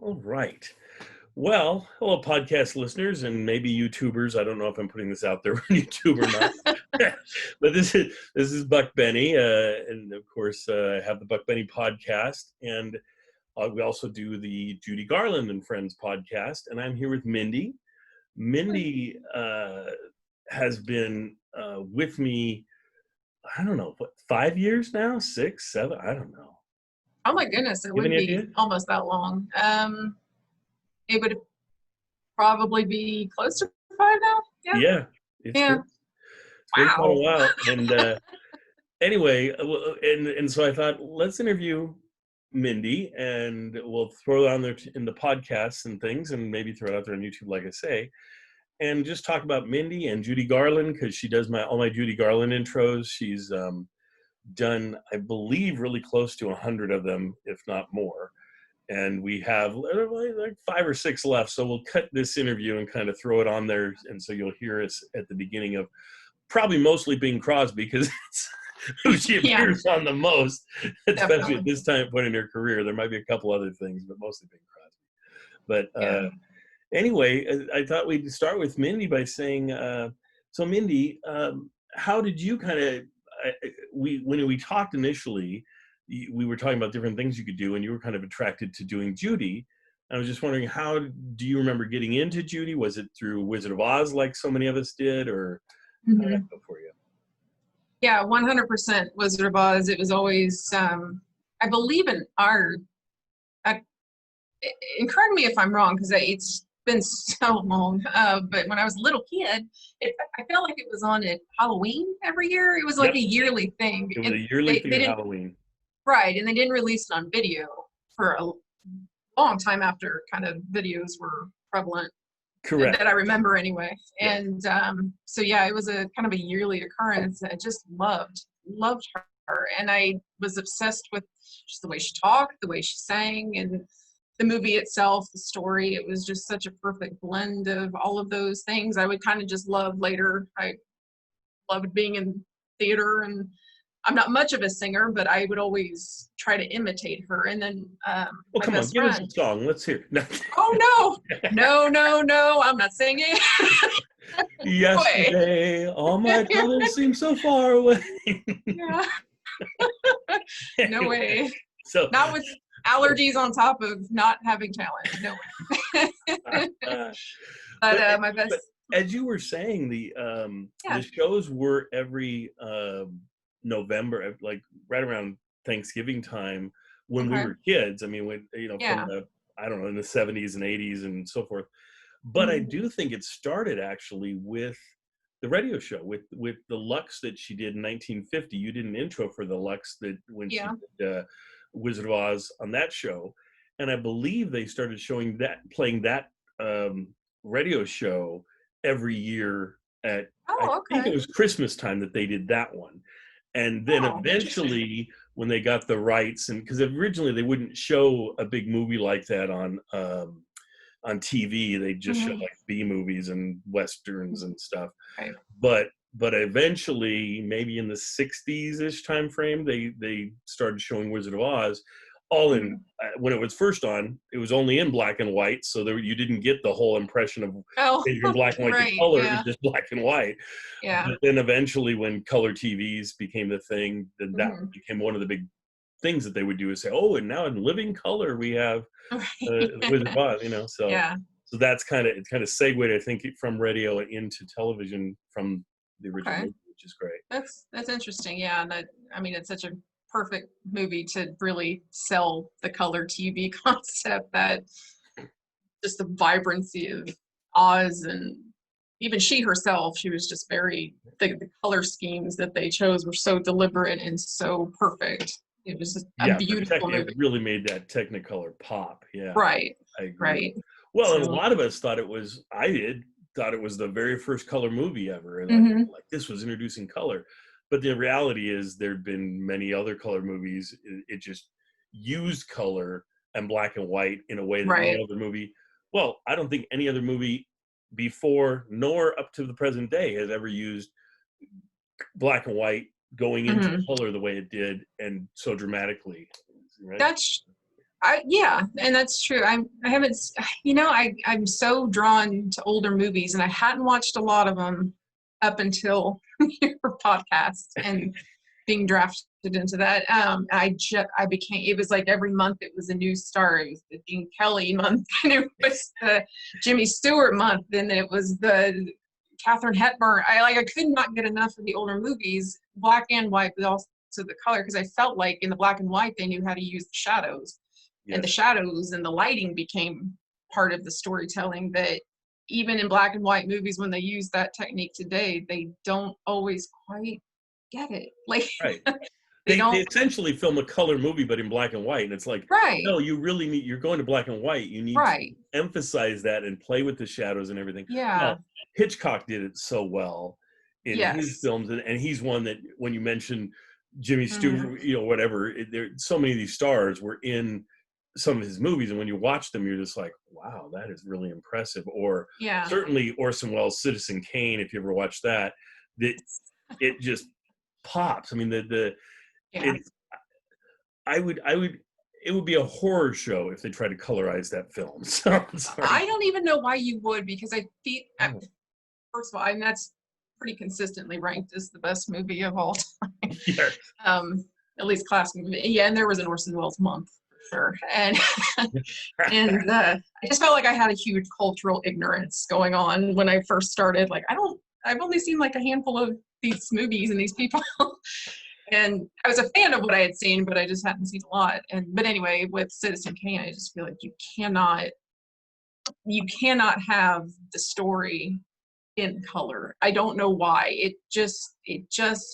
All right. Well, hello, podcast listeners and maybe YouTubers. I don't know if I'm putting this out there on YouTube or not, but this is Buck Benny, and of course, I have the Buck Benny podcast, and we also do the Judy Garland and Friends podcast. And I'm here with Mindy. Mindy has been with me. I don't know, what, 5 years now, 6, 7. I don't know. Oh my goodness, it You have would any be idea? almost that long. It would probably be close to 5 now. Yeah. Yeah, it's Yeah. been quite a Wow. while. And anyway, and so I thought, let's interview Mindy, and we'll throw it on there in the podcasts and things, and maybe throw it out there on YouTube, like I say, and just talk about Mindy and Judy Garland, because she does all my Judy Garland intros. She's done, I believe, really close to 100 of them, if not more. And we have like 5 or 6 left. So we'll cut this interview and kind of throw it on there. And so you'll hear us at the beginning of probably mostly Bing Crosby, because it's who she appears on the most, especially at this point in her career. There might be a couple other things, but mostly Bing Crosby. But anyway, I thought we'd start with Mindy by saying, so Mindy, how did you kind of, when we talked initially, we were talking about different things you could do, and you were kind of attracted to doing Judy. I was just wondering, how do you remember getting into Judy? Was it through Wizard of Oz, like so many of us did, or how did that go for you? Yeah, 100% Wizard of Oz. It was always, I believe in art. And correct me if I'm wrong, because it's been so long. But when I was a little kid, I felt like it was on at Halloween every year. It was like a yearly thing. It was a yearly thing at Halloween. Right, and they didn't release it on video for a long time after kind of videos were prevalent. Correct. That I remember anyway. Yeah. And so yeah, it was a kind of a yearly occurrence. I just loved her. And I was obsessed with just the way she talked, the way she sang, and the movie itself, the story. It was just such a perfect blend of all of those things I would kind of just love later. I loved being in theater, and I'm not much of a singer, but I would always try to imitate her. And then well, come on, give us a song. Let's hear it. Oh, no, I'm not singing. Yesterday, all my colors seem so far away. Yeah. No way. So, not with allergies on top of not having talent. No way. But my best. But as you were saying, the shows were every November, like right around Thanksgiving time when we were kids. I mean, when from the, I don't know, in the 70s and 80s and so forth. But I do think it started actually with the radio show, with the Lux that she did in 1950. You did an intro for the Lux that when she did Wizard of Oz on that show, and I believe they started playing that radio show every year at I think it was Christmas time that they did that one. And then eventually, when they got the rights, and because originally they wouldn't show a big movie like that on TV, they just showed like B movies and westerns and stuff. Right. But eventually, maybe in the 60s-ish time frame, they started showing Wizard of Oz. All in when it was first on, it was only in black and white, so you didn't get the whole impression of from black and white to color. It was just black and white. Yeah. But then eventually, when color TVs became the thing, then that became one of the big things that they would do, is say, "Oh, and now in living color we have Wizard of Oz." So so that's kind of segued, I think, from radio into television from the original movie, which is great. That's interesting. Yeah, and I mean, it's such a perfect movie to really sell the color TV concept, that just the vibrancy of Oz, and even she herself, she was just very, the color schemes that they chose were so deliberate and so perfect. It was a beautiful movie. It really made that Technicolor pop. Yeah. Right. I agree. Right. Well, and a lot of us thought it was, thought it was the very first color movie ever. Like this was introducing color. But the reality is there'd been many other color movies. It just used color and black and white in a way that any other movie, well, I don't think any other movie before nor up to the present day has ever used black and white going into color the way it did, and so dramatically. Right? Yeah, and that's true. I haven't, I'm so drawn to older movies, and I hadn't watched a lot of them up until your podcast and being drafted into that. I became, it was like every month it was a new star. It was the Gene Kelly month, and it was the Jimmy Stewart month, and it was the Katharine Hepburn. I could not get enough of the older movies, black and white, but also the color, because I felt like in the black and white they knew how to use the shadows. Yes. And the shadows and the lighting became part of the storytelling that even in black and white movies, when they use that technique today, they don't always quite get it. Like, Right. they They don't. essentially film a color movie, but in black and white. And it's like, Right, no, you really need, you're going to black and white. You need to right. emphasize that and play with the shadows and everything. Yeah. Now, Hitchcock did it so well in his Yes. films. And he's one that, when you mention Jimmy Mhm. Stewart, whatever, there, so many of these stars were in some of his movies. And when you watch them, you're just like, wow, that is really impressive. Or Yeah. certainly Orson Welles' Citizen Kane, if you ever watched that, that it just pops. I mean, Yeah. it, it would be a horror show if they tried to colorize that film. So I'm sorry. I don't even know why you would, because I feel, Oh. first of all, and that's pretty consistently ranked as the best movie of all time. Yes. At least classic movie. Yeah, and there was an Orson Welles month for sure. And I just felt like I had a huge cultural ignorance going on when I first started. Like, I've only seen like a handful of these movies and these people. And I was a fan of what I had seen, but I just hadn't seen a lot. But anyway, with Citizen Kane, I just feel like you cannot have the story in color. I don't know why. It just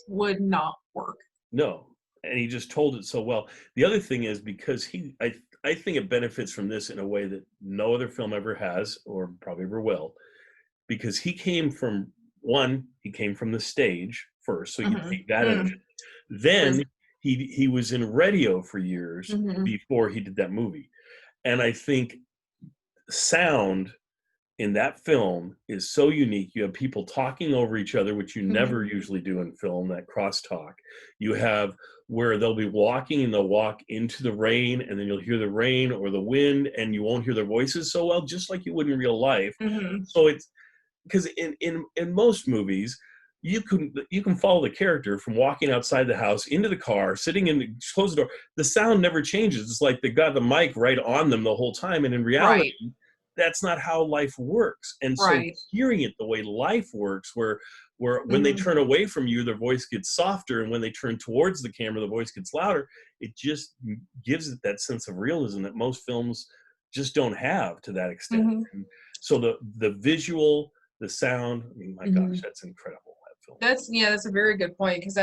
would not work. No, and he just told it so well. The other thing is, because I think it benefits from this in a way that no other film ever has, or probably ever will, because he came from the stage first, so you can take that Mm-hmm. energy. Then he was in radio for years Mm-hmm. before he did that movie. And I think sound in that film is so unique. You have people talking over each other, which you never usually do in film, that crosstalk. You have where they'll be walking and they'll walk into the rain, and then you'll hear the rain or the wind, and you won't hear their voices so well, just like you would in real life. Mm-hmm. So it's because in most movies, you can follow the character from walking outside the house into the car, sitting in the, close the door. The sound never changes. It's like they got the mic right on them the whole time. And in reality, that's not how life works. And so hearing it the way life works, where when they turn away from you, their voice gets softer, and when they turn towards the camera, the voice gets louder. It just gives it that sense of realism that most films just don't have to that extent. And so the visual, the sound, I mean, my gosh, that's incredible, that film. That's a very good point, because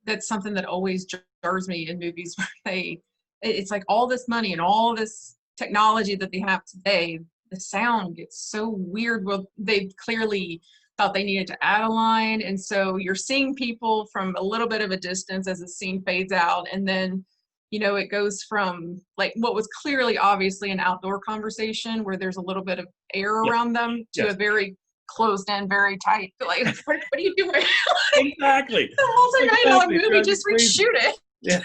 that's something that always jars me in movies where it's like all this money and all this technology that they have today, the sound gets so weird. Well, they clearly thought they needed to add a line, and so you're seeing people from a little bit of a distance as the scene fades out, and then it goes from like what was clearly obviously an outdoor conversation where there's a little bit of air around them to a very closed in, very tight. Like, what are you doing? Exactly. The multi-million-dollar movie, just reshoot it. Yeah.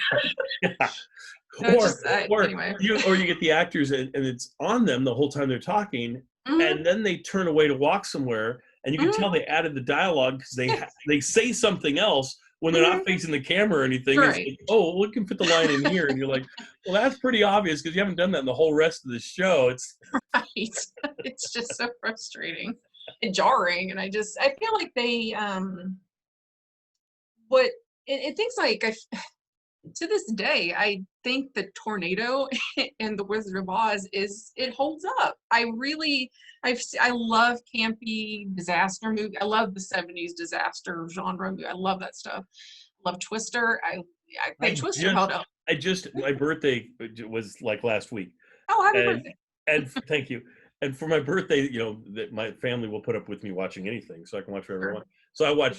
Anyway. You get the actors and it's on them the whole time they're talking, and then they turn away to walk somewhere, and you can tell they added the dialogue because they say something else when they're not facing the camera or anything. It's like, oh, we can put the line in here, and you're like, well, that's pretty obvious because you haven't done that in the whole rest of the show. It's it's just so frustrating and jarring, and I feel like they things like to this day, I think the tornado in The Wizard of Oz it holds up. I love campy disaster movie. I love the 70s disaster genre movie. I love that stuff. I love Twister. I think Twister held up. My birthday was like last week. Oh, happy birthday. And thank you. And for my birthday, that my family will put up with me watching anything, so I can watch whatever I want. So I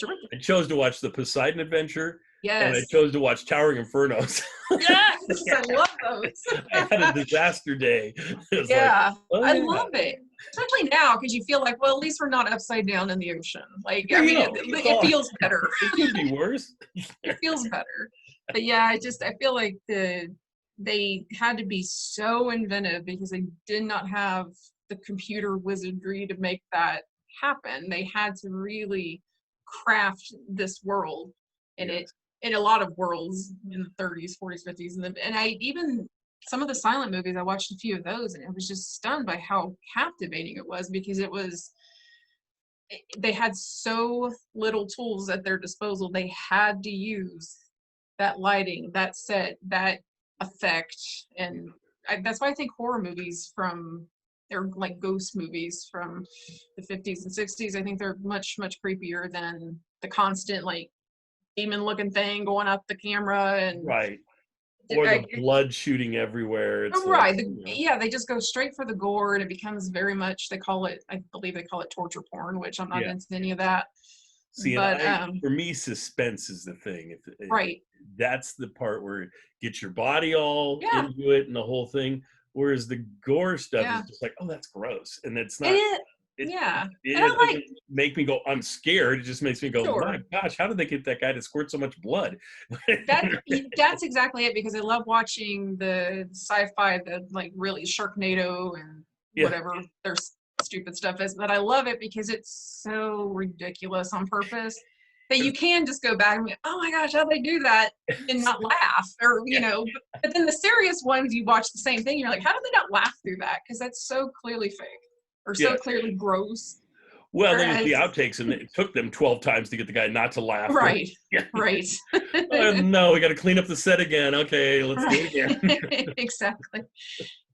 chose to watch the Poseidon Adventure. Yes. And I chose to watch Towering Infernos. Yes, I love those. I had a disaster day. I love it. Especially now, because you feel like, well, at least we're not upside down in the ocean. Like, it feels better. It could be worse. It feels better. But yeah, I feel like the they had to be so inventive because they did not have the computer wizardry to make that happen. They had to really craft this world, and it Yes. in a lot of worlds in the 30s, 40s, 50s, and I even some of the silent movies, I watched a few of those, and I was just stunned by how captivating it was because they had so little tools at their disposal. They had to use that lighting, that set, that effect, and that's why I think horror movies they're like ghost movies from the 50s and 60s. I think they're much creepier than the constant like demon looking thing going up the camera and Right. Or the blood shooting everywhere. It's like, right. Yeah, they just go straight for the gore, and it becomes very much, I believe they call it torture porn, which I'm not yeah. into any of that. See, and But for me, suspense is the thing. right. That's the part where get your body all Yeah. into it and the whole thing. Whereas the gore stuff is Yeah. just like, oh, that's gross, and it's It not. is. It Yeah. And it I like doesn't make me go, I'm scared. It just makes me go, my sure. gosh, how did they get that guy to squirt so much blood? That's exactly it because I love watching the sci-fi, the like really Sharknado and Yeah, whatever their stupid stuff is, but I love it because it's so ridiculous on purpose that you can just go back and be, oh my gosh, how'd they do that and not laugh or yeah, but then the serious ones you watch the same thing, you're like, how did they not laugh through that? Because that's so clearly fake or so yes. clearly gross. Well, then it's the Whereas outtakes, and it took them 12 times to get the guy not to laugh. right, Yeah. right. No, we got to clean up the set again. Okay, let's do it again. Exactly.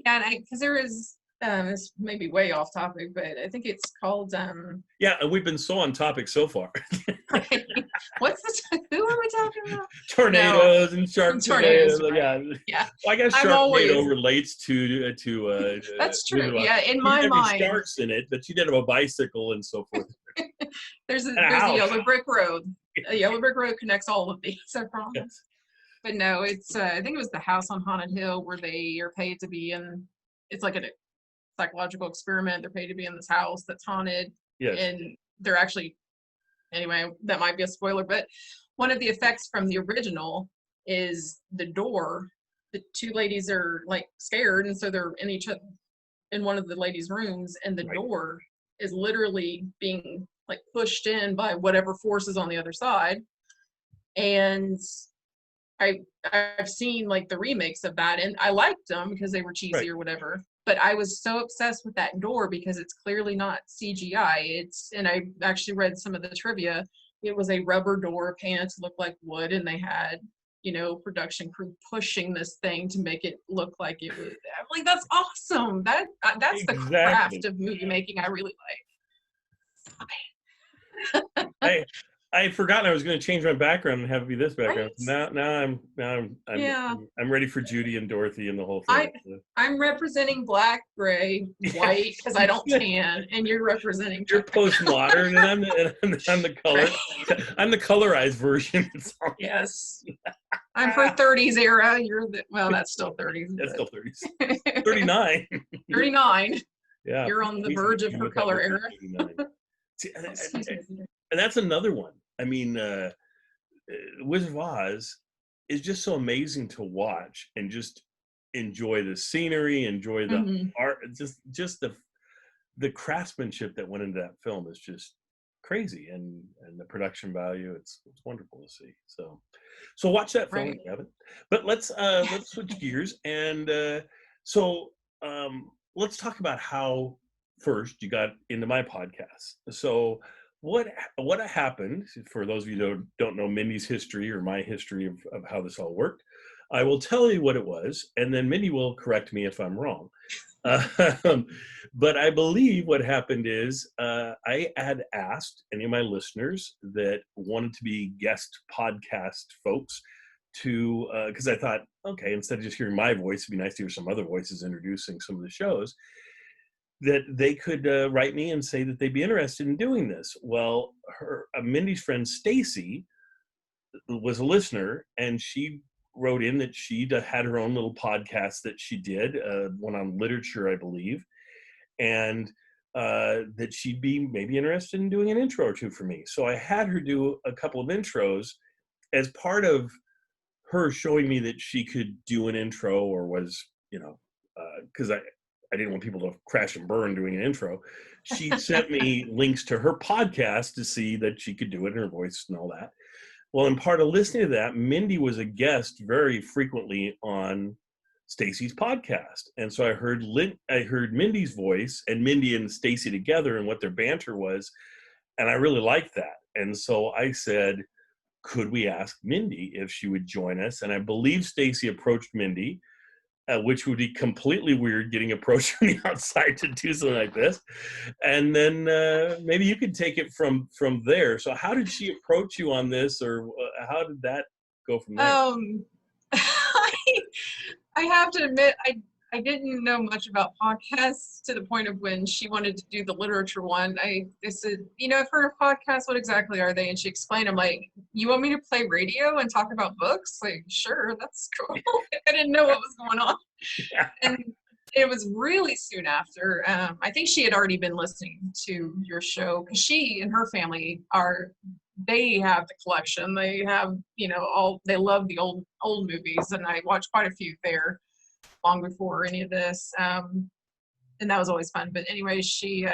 Yeah, and because there is this may be way off topic, but I think it's called Yeah, and we've been so on topic so far. right. What's this? Who are we talking about? No, Tornadoes and shark tornadoes, tornadoes. right? Yeah. Yeah, Well, I guess I'm Sharknado always. relates to That's Wizard true. of Oz. Yeah, in You my didn't have any mind, sharks in it, but you did have a bicycle and so forth. there's a And a house. yellow brick road. A yellow brick road connects all of these. I promise. Yes. But no, it's I think it was the house on Haunted Hill where they are paid to be in. It's like a psychological experiment. They're paid to be in this house that's haunted, Yes. and they're actually anyway. That might be a spoiler, but one of the effects from the original is the door. The two ladies are like scared, and so they're in one of the ladies' rooms, and the Right. door is literally being like pushed in by whatever force is on the other side. And I've seen like the remakes of that, and I liked them because they were cheesy Right. or whatever. But I was so obsessed with that door because it's clearly not CGI. And I actually read some of the trivia. It was a rubber door painted to look like wood, and they had production crew pushing this thing to make it look like it was. I'm like, that's awesome. That's the Exactly. craft of movie making I really like. I had forgotten I was going to change my background and have it be this background. Right? Now Yeah. I'm ready for Judy and Dorothy and the whole thing. I'm representing black, gray, white because I don't tan, and you're representing. You're postmodern, and I'm the color. I'm the colorized version. Yes, I'm for 30s era. You're that's still 30s. That's still 30s. 39. 39. Yeah. You're on the verge of her color era. See, and that's another one. I mean, Wizard of Oz is just so amazing to watch and just enjoy the scenery, enjoy the art, just the craftsmanship that went into that film is just crazy, and the production value, it's wonderful to see. So watch that film if you haven't. But let's switch gears, and let's talk about how first you got into my podcast. So what happened, for those of you who don't know Mindy's history or my history of how this all worked? I will tell you what it was, and then Mindy will correct me if I'm wrong. But I believe what happened is I had asked any of my listeners that wanted to be guest podcast folks to, because I thought, okay, instead of just hearing my voice, it'd be nice to hear some other voices introducing some of the shows, that they could write me and say that they'd be interested in doing this. Well, Mindy's friend Stacy was a listener, and she wrote in that she'd had her own little podcast that she did, one on literature, I believe, and that she'd be maybe interested in doing an intro or two for me. So I had her do a couple of intros as part of her showing me that she could do an intro, or was, because I didn't want people to crash and burn doing an intro. She sent me links to her podcast to see that she could do it in her voice and all that. Well, in part of listening to that, Mindy was a guest very frequently on Stacy's podcast. And so I heard Mindy's voice and Mindy and Stacy together and what their banter was. And I really liked that. And so I said, could we ask Mindy if she would join us? And I believe Stacy approached Mindy, which would be completely weird, getting approached from the outside to do something like this. And then maybe you could take it from there. So how did she approach you on this, or how did that go from there? I have to admit, I didn't know much about podcasts to the point of when she wanted to do the literature one. I said, I've heard of podcasts. What exactly are they? And she explained, I'm like, you want me to play radio and talk about books? Like, sure, that's cool. I didn't know what was going on. Yeah. And it was really soon after. I think she had already been listening to your show, because she and her family they have the collection. They have, they love the old movies, and I watched quite a few there long before any of this, and that was always fun. But anyway, she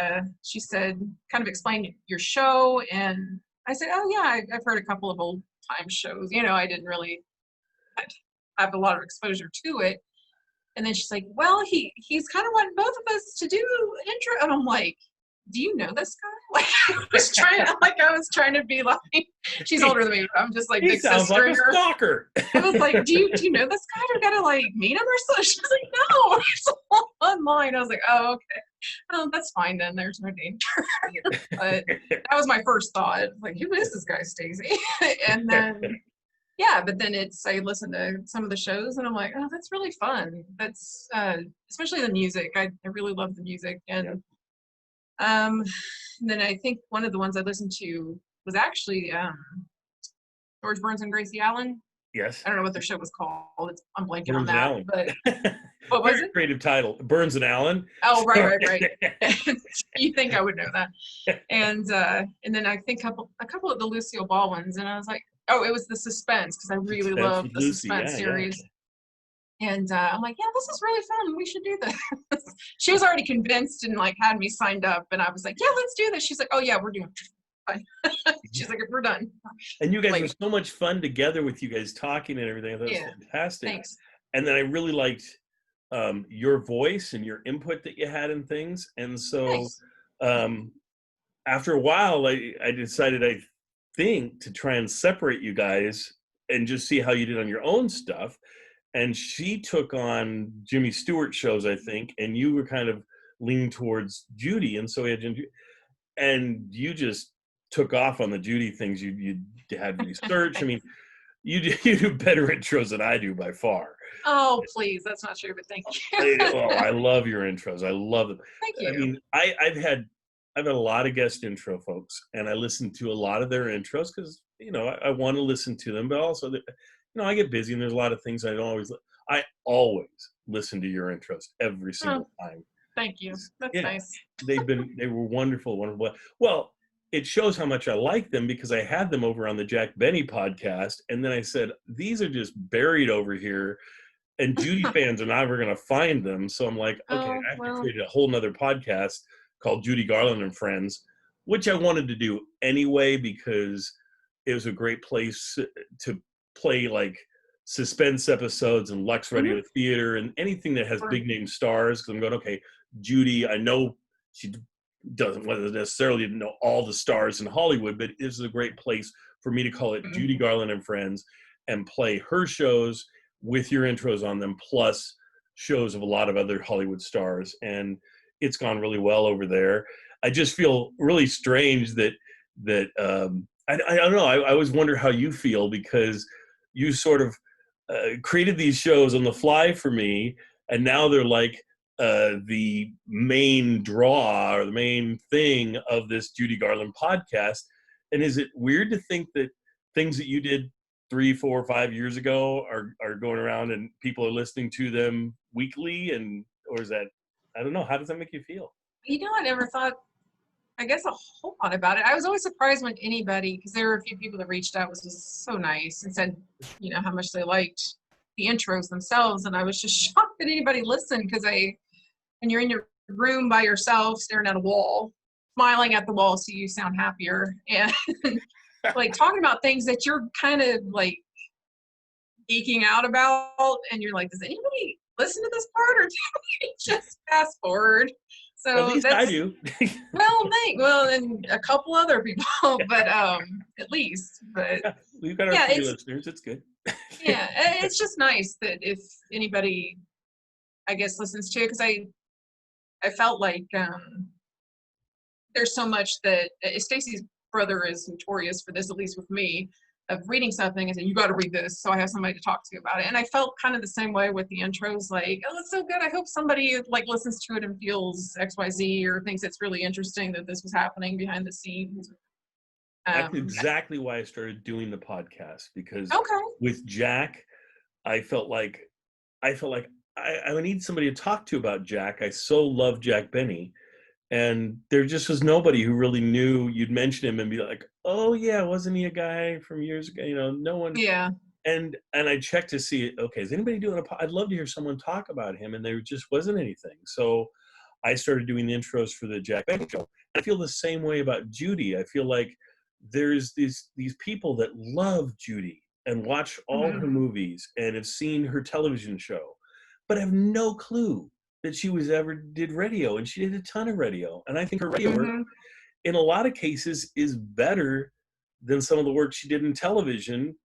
said, kind of explained your show, and I said, oh yeah, I've heard a couple of old time shows. I didn't really have a lot of exposure to it. And then she's like, well, he's kind of wanting both of us to do an intro, and I'm like, do you know this guy? Like, I was trying to be like, she's older than me, but I'm just like He big sounds sister. like a stalker. I was like, do you know this guy? Do I gotta like meet him or something? She's like, no, he's online. I was like, oh, okay. Oh, that's fine then. There's no danger. But that was my first thought. Like, who is this guy, Stacey? And then, yeah, but then I listened to some of the shows, and I'm like, oh, that's really fun. That's especially the music. I really love the music. And then I think one of the ones I listened to was actually George Burns and Gracie Allen. Yes. I don't know what their show was called. I'm blanking Burns on that. and But what was it? Creative title, Burns and Allen. Oh, right. You think I would know that? And then I think a couple of the Lucille Ball ones, and I was like, oh, it was the Suspense, because I really love the Suspense series. Yeah. And I'm like, yeah, this is really fun. We should do this. She was already convinced and like had me signed up, and I was like, yeah, let's do this. She's like, oh yeah, we're doing it. Fine. She's like, we're done. And you guys were so much fun together with you guys talking and everything. I thought it was fantastic. Thanks. And then I really liked your voice and your input that you had in things. And so after a while, I decided, I think, to try and separate you guys and just see how you did on your own stuff. And she took on Jimmy Stewart shows, I think, and you were kind of leaning towards Judy. And so we had Jimmy, and you just took off on the Judy things. You had research. I mean, you do better intros than I do by far. Oh, please. That's not true, but thank you. I love your intros. I love them. Thank you. I mean, I've had a lot of guest intro folks, and I listen to a lot of their intros because, I want to listen to them, but also, I get busy and there's a lot of things I always listen to your intros every single time. Thank you. That's nice. They were wonderful. Well, it shows how much I like them because I had them over on the Jack Benny podcast, and then I said, these are just buried over here, and Judy fans are never going to find them. So I'm like, okay, I have to create a whole nother podcast called Judy Garland and Friends, which I wanted to do anyway because it was a great place to play like suspense episodes and Lux Radio Theater and anything that has big name stars. Because I'm going, okay, Judy, I know she doesn't necessarily know all the stars in Hollywood, but this is a great place for me to call it Judy Garland and Friends and play her shows with your intros on them, plus shows of a lot of other Hollywood stars. And it's gone really well over there. I just feel really strange that I don't know. I always wonder how you feel because you sort of created these shows on the fly for me, and now they're like the main draw or the main thing of this Judy Garland podcast. And is it weird to think that things that you did 3, 4, 5 years ago are going around and people are listening to them weekly? Or is that, I don't know, how does that make you feel? I never thought I guess, a whole lot about it. I was always surprised when anybody, because there were a few people that reached out, was just so nice and said, how much they liked the intros themselves. And I was just shocked that anybody listened, because when you're in your room by yourself, staring at a wall, smiling at the wall so you sound happier, and like talking about things that you're kind of like geeking out about, and you're like, does anybody listen to this part, or do we just fast forward? At So least I that's, do. well, and a couple other people, but at least, but Yeah, we've got our yeah, three listeners. It's good. it's just nice that if anybody, I guess, listens to it, because I felt like there's so much that Stacy's brother is notorious for this, at least with me, of reading something and saying, you got to read this, so I have somebody to talk to about it. And I felt kind of the same way with the intros, like, oh, it's so good, I hope somebody like listens to it and feels XYZ, or thinks it's really interesting that this was happening behind the scenes. That's exactly why I started doing the podcast, because Okay. with Jack, I felt like I would need somebody to talk to about Jack. I so love Jack Benny, and there just was nobody who really knew. You'd mention him and be like, "Oh yeah, wasn't he a guy from years ago?" No one. Yeah. And I checked to see, okay, is anybody doing I'd love to hear someone talk about him, and there just wasn't anything. So I started doing the intros for the Jack Benny show. I feel the same way about Judy. I feel like there's these people that love Judy and watch all Mm-hmm. her movies and have seen her television show, but have no clue that she was ever did radio, and she did a ton of radio. And I think her radio work, Mm-hmm. in a lot of cases, is better than some of the work she did in television.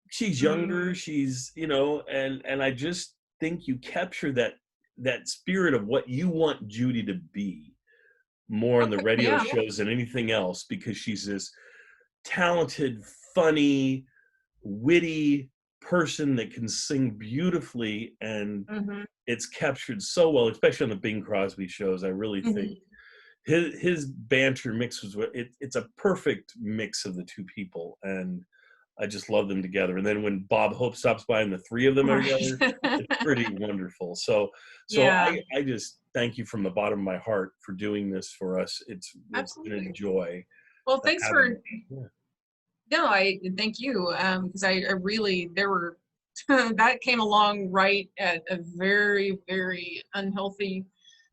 She's younger, she's, and I just think you capture that spirit of what you want Judy to be more in the Okay. radio Yeah. shows than anything else, because she's this talented, funny, witty person that can sing beautifully, and Mm-hmm. it's captured so well, especially on the Bing Crosby shows. I really think Mm-hmm. his banter mixes with it. It's a perfect mix of the two people, and I just love them together. And then when Bob Hope stops by and the three of them are together, it's pretty wonderful. So Yeah. I just thank you from the bottom of my heart for doing this for us. It's been a Absolutely. joy Well, thanks having for, you. Yeah. no, I thank you, because I really, there were, that came along right at a very, very unhealthy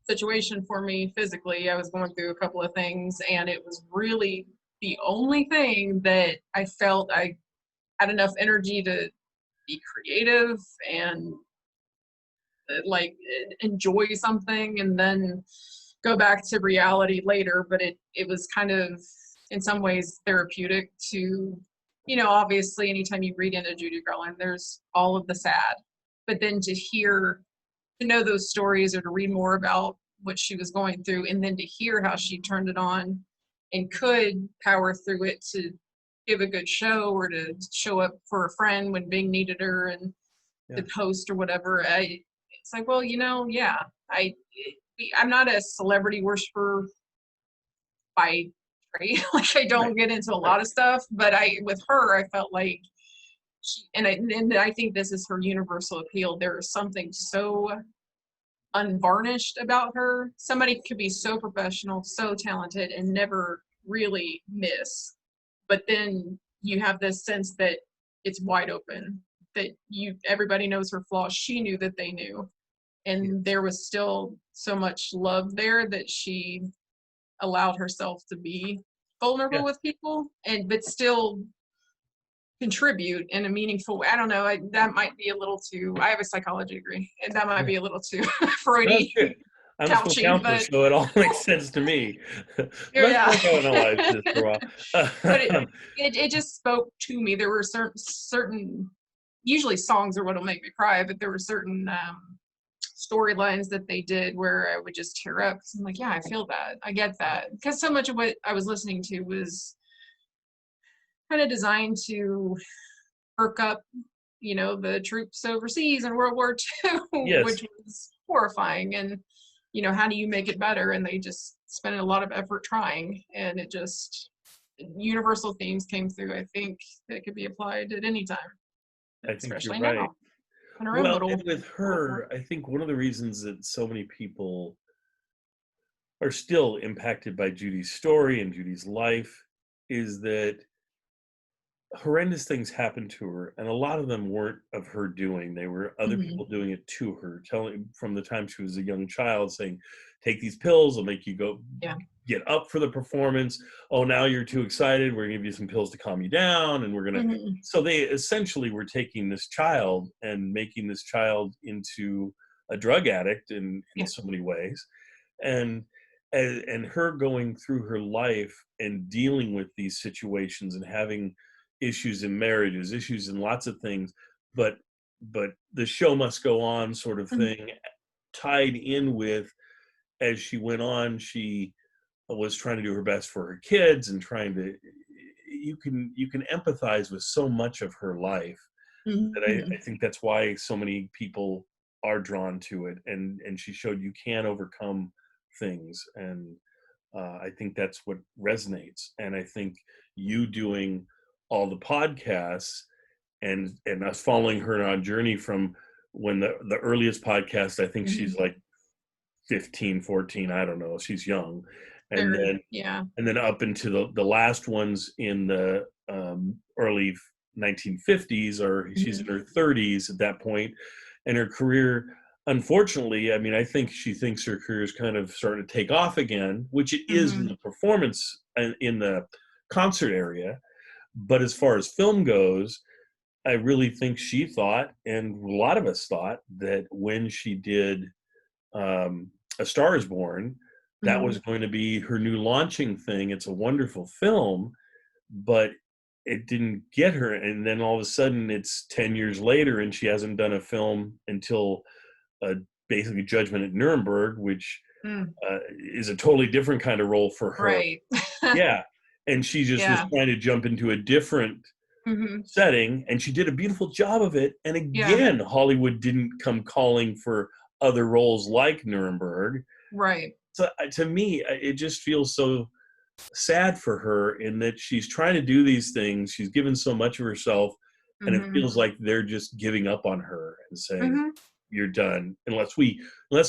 situation for me physically. I was going through a couple of things, and it was really the only thing that I felt I had enough energy to be creative and like enjoy something, and then go back to reality later. But it was kind of, in some ways, therapeutic to, obviously anytime you read into Judy Garland, there's all of the sad, but then to know those stories, or to read more about what she was going through, and then to hear how she turned it on and could power through it to give a good show, or to show up for a friend when Bing needed her, and Yeah. the host or whatever. It's like, well, yeah, I'm not a celebrity worshiper by trade. Like, I Right. don't get into a Right. lot of stuff, but with her, I felt like and I think this is her universal appeal. There is something so unvarnished about her. Somebody could be so professional, so talented, and never really miss. But then you have this sense that it's wide open, that everybody knows her flaws. She knew that they knew. And Yes. there was still so much love there, that she allowed herself to be vulnerable Yeah. with people, but still contribute in a meaningful way. I don't know. That might be a little too. I have a psychology degree, and that might Yeah. be a little too No, Freudy, that's good. I'm a school couchy, counselor, but so it all makes sense to me. Let's yeah. work out analyze this for a But while. it just spoke to me. There were certain, usually songs are what'll make me cry, but there were certain storylines that they did where I would just tear up, because I'm like, yeah, I feel that, I get that, because so much of what I was listening to was kind of designed to perk up, the troops overseas in World War II, Yes. which was horrifying. And, how do you make it better? And they just spent a lot of effort trying, and it just, universal themes came through, I think, that could be applied at any time, I think you're especially right. now, in our own Well, little and with bubble. her, I think one of the reasons that so many people are still impacted by Judy's story and Judy's life is that horrendous things happened to her, and a lot of them weren't of her doing. They were other Hmm. people doing it to her, telling from the time she was a young child, saying, "Take these pills; they'll make you go Yeah. get up for the performance. Oh, now you're too excited. We're gonna give you some pills to calm you down, and we're gonna." Hmm. So they essentially were taking this child and making this child into a drug addict in Yeah. so many ways, and and her going through her life and dealing with these situations and having issues in marriages, issues in lots of things, but the show must go on sort of Hmm. thing tied in with as she went on, she was trying to do her best for her kids and trying to you can empathize with so much of her life that I Hmm. think that's why so many people are drawn to it and she showed you can overcome things and I think that's what resonates and I think you doing all the podcasts and us following her on a journey from when the earliest podcast I think Hmm. she's like 15, 14. I don't know, she's young and Very, then yeah. up into the last ones in the early 1950s or she's Hmm. in her 30s at that point and her career unfortunately I mean I think she thinks her career is kind of starting to take off again which it is in Hmm. the performance and in the concert area but as far as film goes I really think she thought and a lot of us thought that when she did A Star Is Born, that Hmm. was going to be her new launching thing. It's a wonderful film, but it didn't get her. And then all of a sudden, it's 10 years later, and she hasn't done a film until uh, basically Judgment at Nuremberg, which Mm. is a totally different kind of role for her. Right. Yeah. And she just was Yeah. trying to jump into a different Hmm. setting, and she did a beautiful job of it. And Yeah. again, Hollywood didn't come calling for other roles like Nuremberg. Right. So to me, it just feels so sad for her in that she's trying to do these things. She's given so much of herself, and it Hmm. feels like they're just giving up on her and saying, Hmm. "You're done. Unless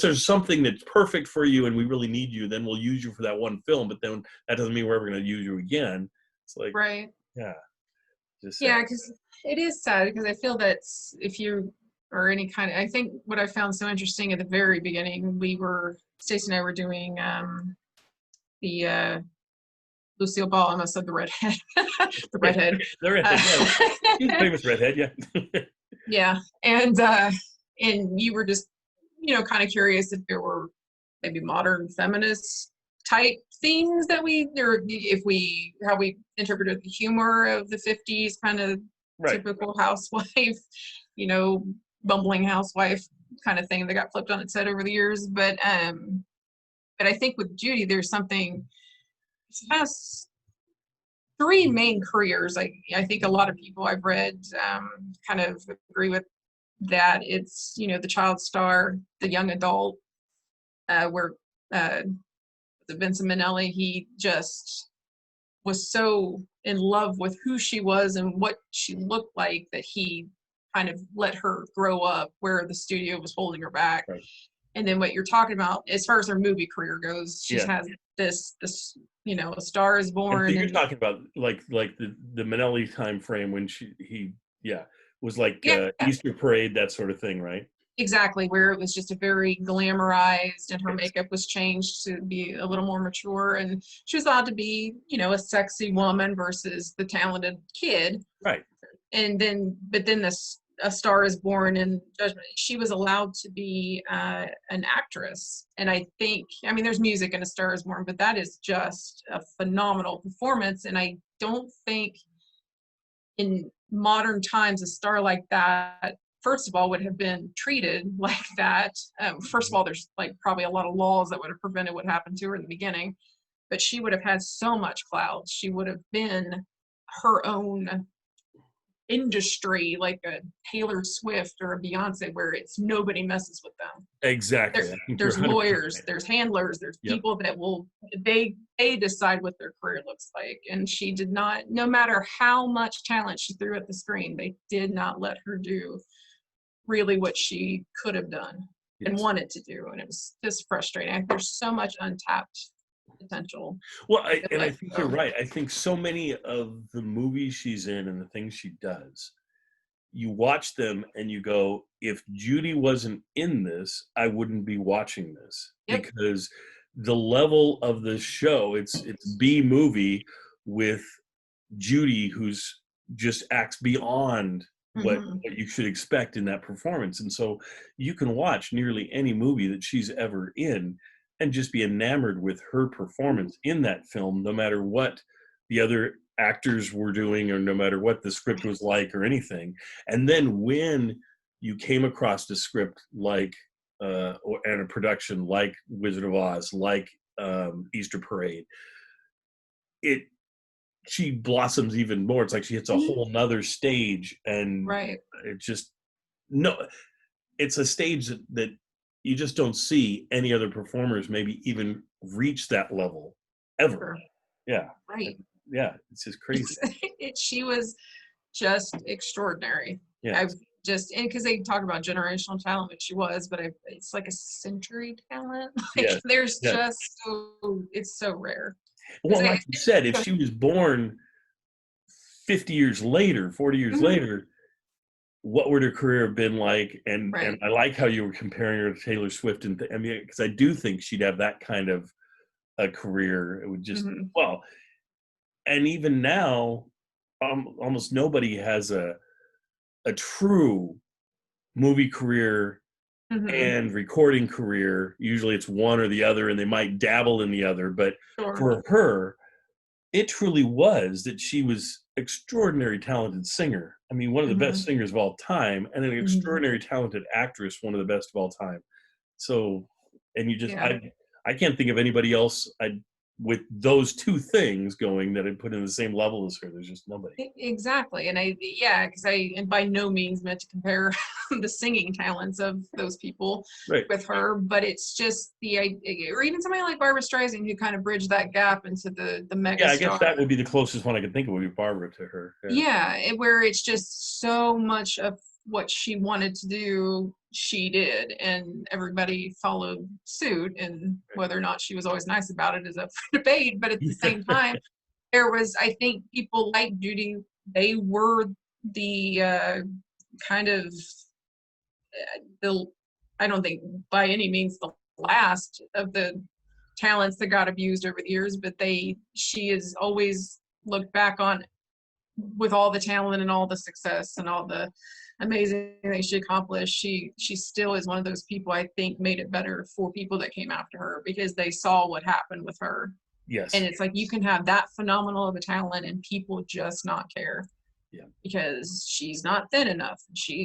there's something that's perfect for you, and we really need you, then we'll use you for that one film. But then that doesn't mean we're ever going to use you again." It's like, Right. yeah, just sad. Yeah, because it is sad because I feel that if you or any kind of, I think what I found so interesting at the very beginning, Stacey and I were doing the Lucille Ball, I almost said the redhead, the redhead. The redhead, yeah, Uh, she's a famous redhead, yeah. yeah, and you were just, kind of curious if there were maybe modern feminist type themes that or if how we interpreted the humor of the 50s, kind of Right. typical housewife, you know, bumbling housewife kind of thing that got flipped on its head over the years. But I think with Judy, there's something, she has three main careers. I think a lot of people I've read kind of agree with that. It's, the child star, the young adult, where uh, Vincent Minnelli, he just was so in love with who she was and what she looked like that he kind of let her grow up where the studio was holding her back. Right. And then what you're talking about, as far as her movie career goes, she's Yeah. had this, A Star Is And so Born, you're and talking about like the Minnelli time frame when he yeah, was like, yeah, Easter parade, that sort of thing, right? exactly, where it was just a very glamorized and her Yes. makeup was changed to be a little more mature and she was allowed to be, a sexy woman versus the talented kid. Right. And then, but then this A Star Is Born and Judgment, she was allowed to be an actress. And I think, I mean, there's music in A Star Is Born, but that is just a phenomenal performance. And I don't think in modern times a star like that, first of all, would have been treated like that. First of Mhm. all, there's like probably a lot of laws that would have prevented what happened to her in the beginning, but she would have had so much clout. She would have been her own industry, like a Taylor Swift or a Beyonce, where it's nobody messes with them. Exactly. I think you're There's 100% lawyers, right. there's handlers, there's Yep. people that will they decide what their career looks like. And she did not, no matter how much talent she threw at the screen, they did not let her do really what she could have done. and Yes. wanted to do, and it was just frustrating. There's so much untapped potential Well, with I that think you're show. right. I think so many of the movies she's in and the things she does, you watch them and you go, if Judy wasn't in this, I wouldn't be watching this Yep. because the level of the show, it's B movie with Judy who's just acts beyond Hmm. what you should expect in that performance. And so you can watch nearly any movie that she's ever in and just be enamored with her performance in that film, no matter what the other actors were doing or no matter what the script was like or anything. And then when you came across a script like and a production like Wizard of Oz, like Easter Parade, it she blossoms even more. It's like she hits a Hmm. whole nother stage, and Right. it just no, it's a stage that you just don't see any other performers maybe even reach that level ever. Sure. Yeah, and Right. yeah, it's just crazy. It's, she was just extraordinary. I've Yes, just, and because they talk about generational talent, which she was, but it's like a century talent. Like yes, there's yes. just so, it's so rare. Because Well, like you said, if she was born 50 years later, 40 years Mhm. later, what would her career have been like? And Right. I like how you were comparing her to Taylor Swift, and I mean, because I do think she'd have that kind of a career. It would just Hmm. well, and even now, almost nobody has a true movie career Hmm. and recording career. Usually, it's one or the other, and they might dabble in the other. But Sure. for her, it truly was that she was extraordinary talented singer. I mean, one of the best Hmm. singers of all time, and an Hmm. extraordinary talented actress, one of the best of all time. So, and you just Yeah. I can't think of anybody else I with those two things going that I'd put in the same level as her. There's just nobody. Exactly. And yeah, because and by no means meant to compare the singing talents of those people Right. with her, but it's just or even somebody like Barbara Streisand who kind of bridged that gap into the mega Yeah, I guess star. that would be the closest one I could think of would be Barbara to her. Yeah. Yeah, where it's just so much of what she wanted to do, she did, and everybody followed suit. And whether or not she was always nice about it is up for debate. But at the same time, there was, I think, people like Judy. They were the kind of the. I don't think by any means the last of the talents that got abused over the years, but she is always looked back on with all the talent and all the success and all the amazing things she accomplished. She still is one of those people I think made it better for people that came after her because they saw what happened with her. And Yes. it's like you can have that phenomenal of a talent and people just not care Yeah. because she's not thin enough.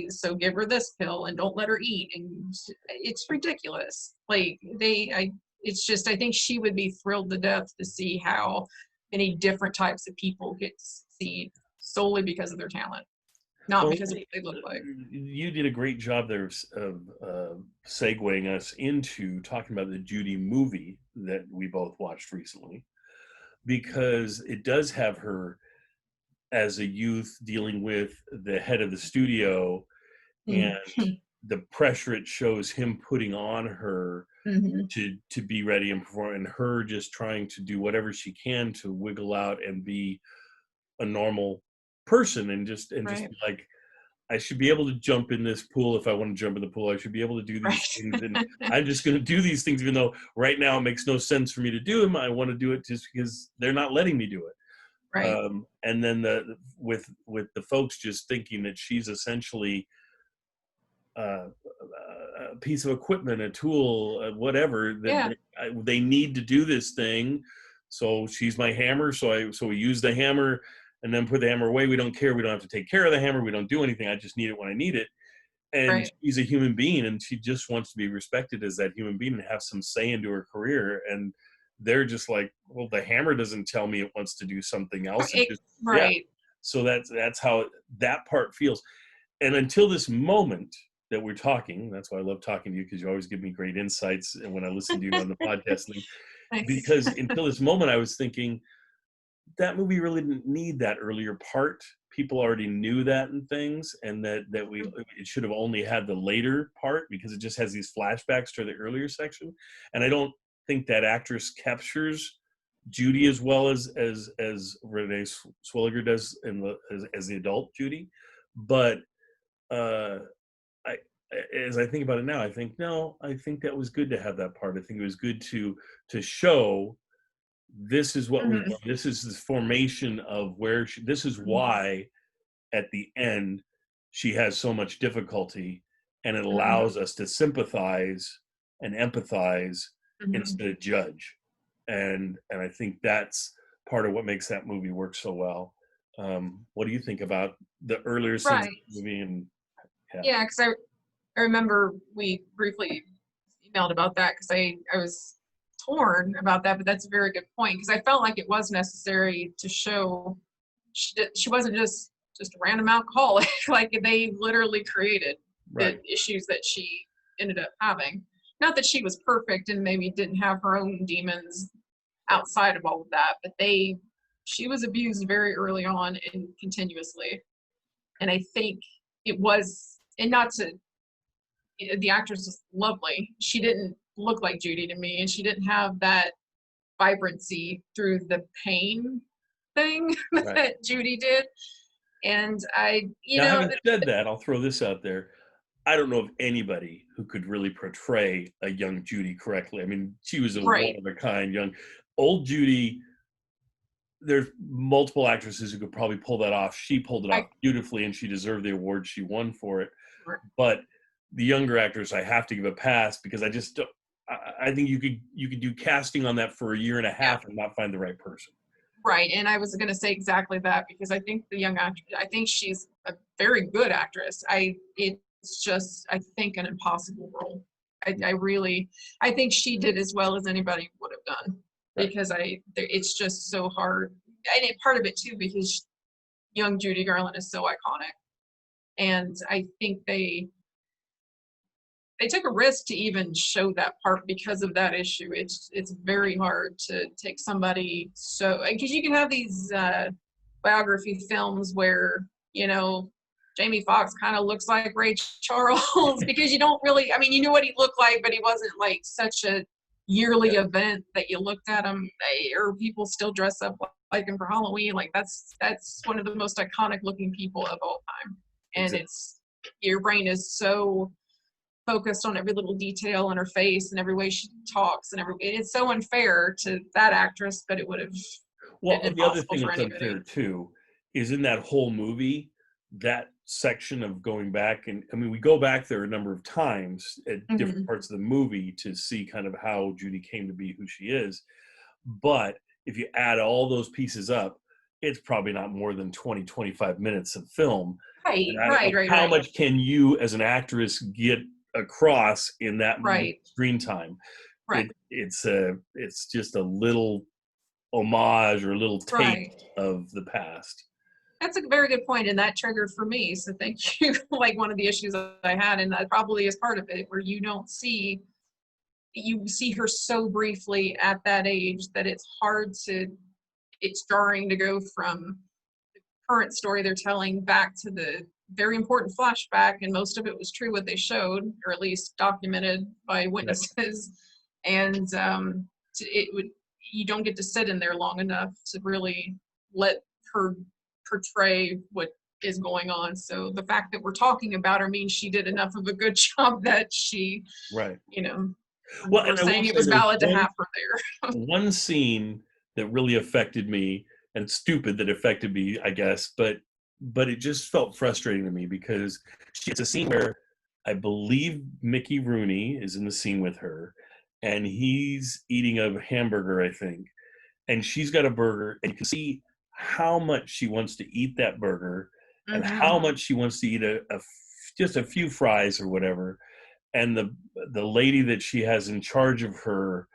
So give her this pill and don't let her eat. And it's ridiculous. Like it's just, I think she would be thrilled to death to see how many different types of people get to succeed solely because of their talent, not Well, because of what they look like. you did a great job there of segueing us into talking about the Judy movie that we both watched recently, because it does have her as a youth dealing with the head of the studio and the pressure it shows him putting on her Mm-hmm. to be ready and perform, and her just trying to do whatever she can to wiggle out and be a normal person and just Right. be like, I should be able to jump in this pool if I want to jump in the pool. I should be able to do these things, and Right. I'm just going to do these things, even though right now it makes no sense for me to do them. I want to do it just because they're not letting me do it. Right. And then with the folks just thinking that she's essentially a piece of equipment, a tool, whatever that Yeah. they need to do this thing. So she's my hammer. So we use the hammer and then put the hammer away. We don't care. We don't have to take care of the hammer. We don't do anything. I just need it when I need it. And Right. she's a human being, and she just wants to be respected as that human being and have some say into her career. And they're just like, well, the hammer doesn't tell me it wants to do something else. It just, yeah. Right. So that's how that part feels. And until this moment that we're talking, that's why I love talking to you, because you always give me great insights. And when I listen to you on the podcast thing, Thanks. because until this moment, I was thinking, that movie really didn't need that earlier part. People already knew that and things, and that we it should have only had the later part because it just has these flashbacks to the earlier section. And I don't think that actress captures Judy as well as Renee Zellweger does in the as the adult Judy. But uh, I as I think about it now, I think no, I think that was good to have that part. I think it was good to show this is what we've Mhm, done. This is the formation of where this is mhm, why at the end she has so much difficulty, and it mhm, allows us to sympathize and empathize mhm. instead of judge. And I think that's part of what makes that movie work so well. What do you think about the earlier scenes of Right. the movie? And yeah, Yeah, because I remember we briefly emailed about that because I was torn about that, but that's a very good point because I felt like it was necessary to show she wasn't just a random alcoholic. Like they literally created the right, issues that she ended up having. Not that she was perfect and maybe didn't have her own demons right, outside of all of that, but she was abused very early on and continuously. And I think it was, and not to, the actress is lovely. She didn't look like Judy to me, and she didn't have that vibrancy through the pain thing right. that Judy did. And I, Now, having said that, I'll throw this out there. I don't know of anybody who could really portray a young Judy correctly. I mean, she was a one right, of a kind young old Judy. There's multiple actresses who could probably pull that off. She pulled it I, off beautifully, and she deserved the award she won for it. But the younger actors, I have to give a pass because I just don't. I think you could do casting on that for a year and a yeah, half and not find the right person. right. And I was going to say exactly that because I think the young actress, I think she's a very good actress. It's just, I think, an impossible role. I really, I think she did as well as anybody would have done Right. because it's just so hard. And part of it too, because young Judy Garland is so iconic. And I think they took a risk to even show that part because of that issue. It's very hard to take somebody so because you can have these biography films where Jamie Foxx kind of looks like Ray Charles because you don't really. I mean, you knew what he looked like, but he wasn't like such a Yeah. yearly event that you looked at him. Or people still dress up like him for Halloween. Like that's one of the most iconic looking people of all time, and Exactly. it's your brain is so focused on every little detail in her face and every way she talks and it's so unfair to that actress, but it would have been Well, the other impossible thing for that's anybody. unfair too is in that whole movie, that section of going back, and I mean, we go back there a number of times at different Mm-hmm. parts of the movie to see kind of how Judy came to be who she is. But if you add all those pieces up, it's probably not more than 20, 25 minutes of film. Right, And I don't right, know right, how right, much can you as an actress get across in that much right, screen time. right, It's just a little homage or a little right. taste of the past. That's a very good point, and that triggered for me. So thank you. Like one of the issues that I had, and that probably is part of it, where you see her so briefly at that age that it's jarring to go from current story they're telling back to the very important flashback, and most of it was true what they showed, or at least documented by Right. witnesses. And it would you don't get to sit in there long enough to really let her portray what is going on. So the fact that we're talking about her means she did enough of a good job that Right. you know, Well, we're and I will saying it say was there's valid to one have her there. one scene that really affected me, and stupid that affected me, I guess, but it just felt frustrating to me because it's a scene where I believe Mickey Rooney is in the scene with her, and he's eating a hamburger, I think, and she's got a burger, and you can see how much she wants to eat that burger and Mm-hmm. how much she wants to eat just a few fries or whatever. And the lady that she has in charge of her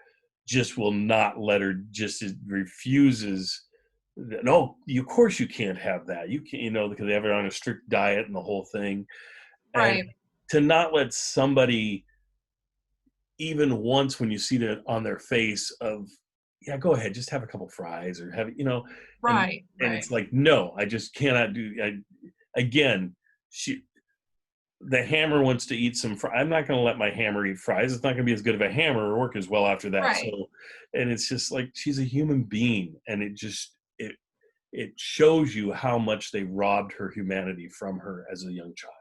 just will not let her, just refuses. No, of course you can't have that. You can't, because they have her on a strict diet and the whole thing. And Right. to not let somebody, even once when you see that on their face of yeah, go ahead, just have a couple fries or have, and Right, and right, it's like, no, I just cannot do. Again, she the hammer wants to eat some I'm not going to let my hammer eat fries. It's not going to be as good of a hammer or work as well after that. So, right. and it's just like she's a human being, and it shows you how much they robbed her humanity from her as a young child.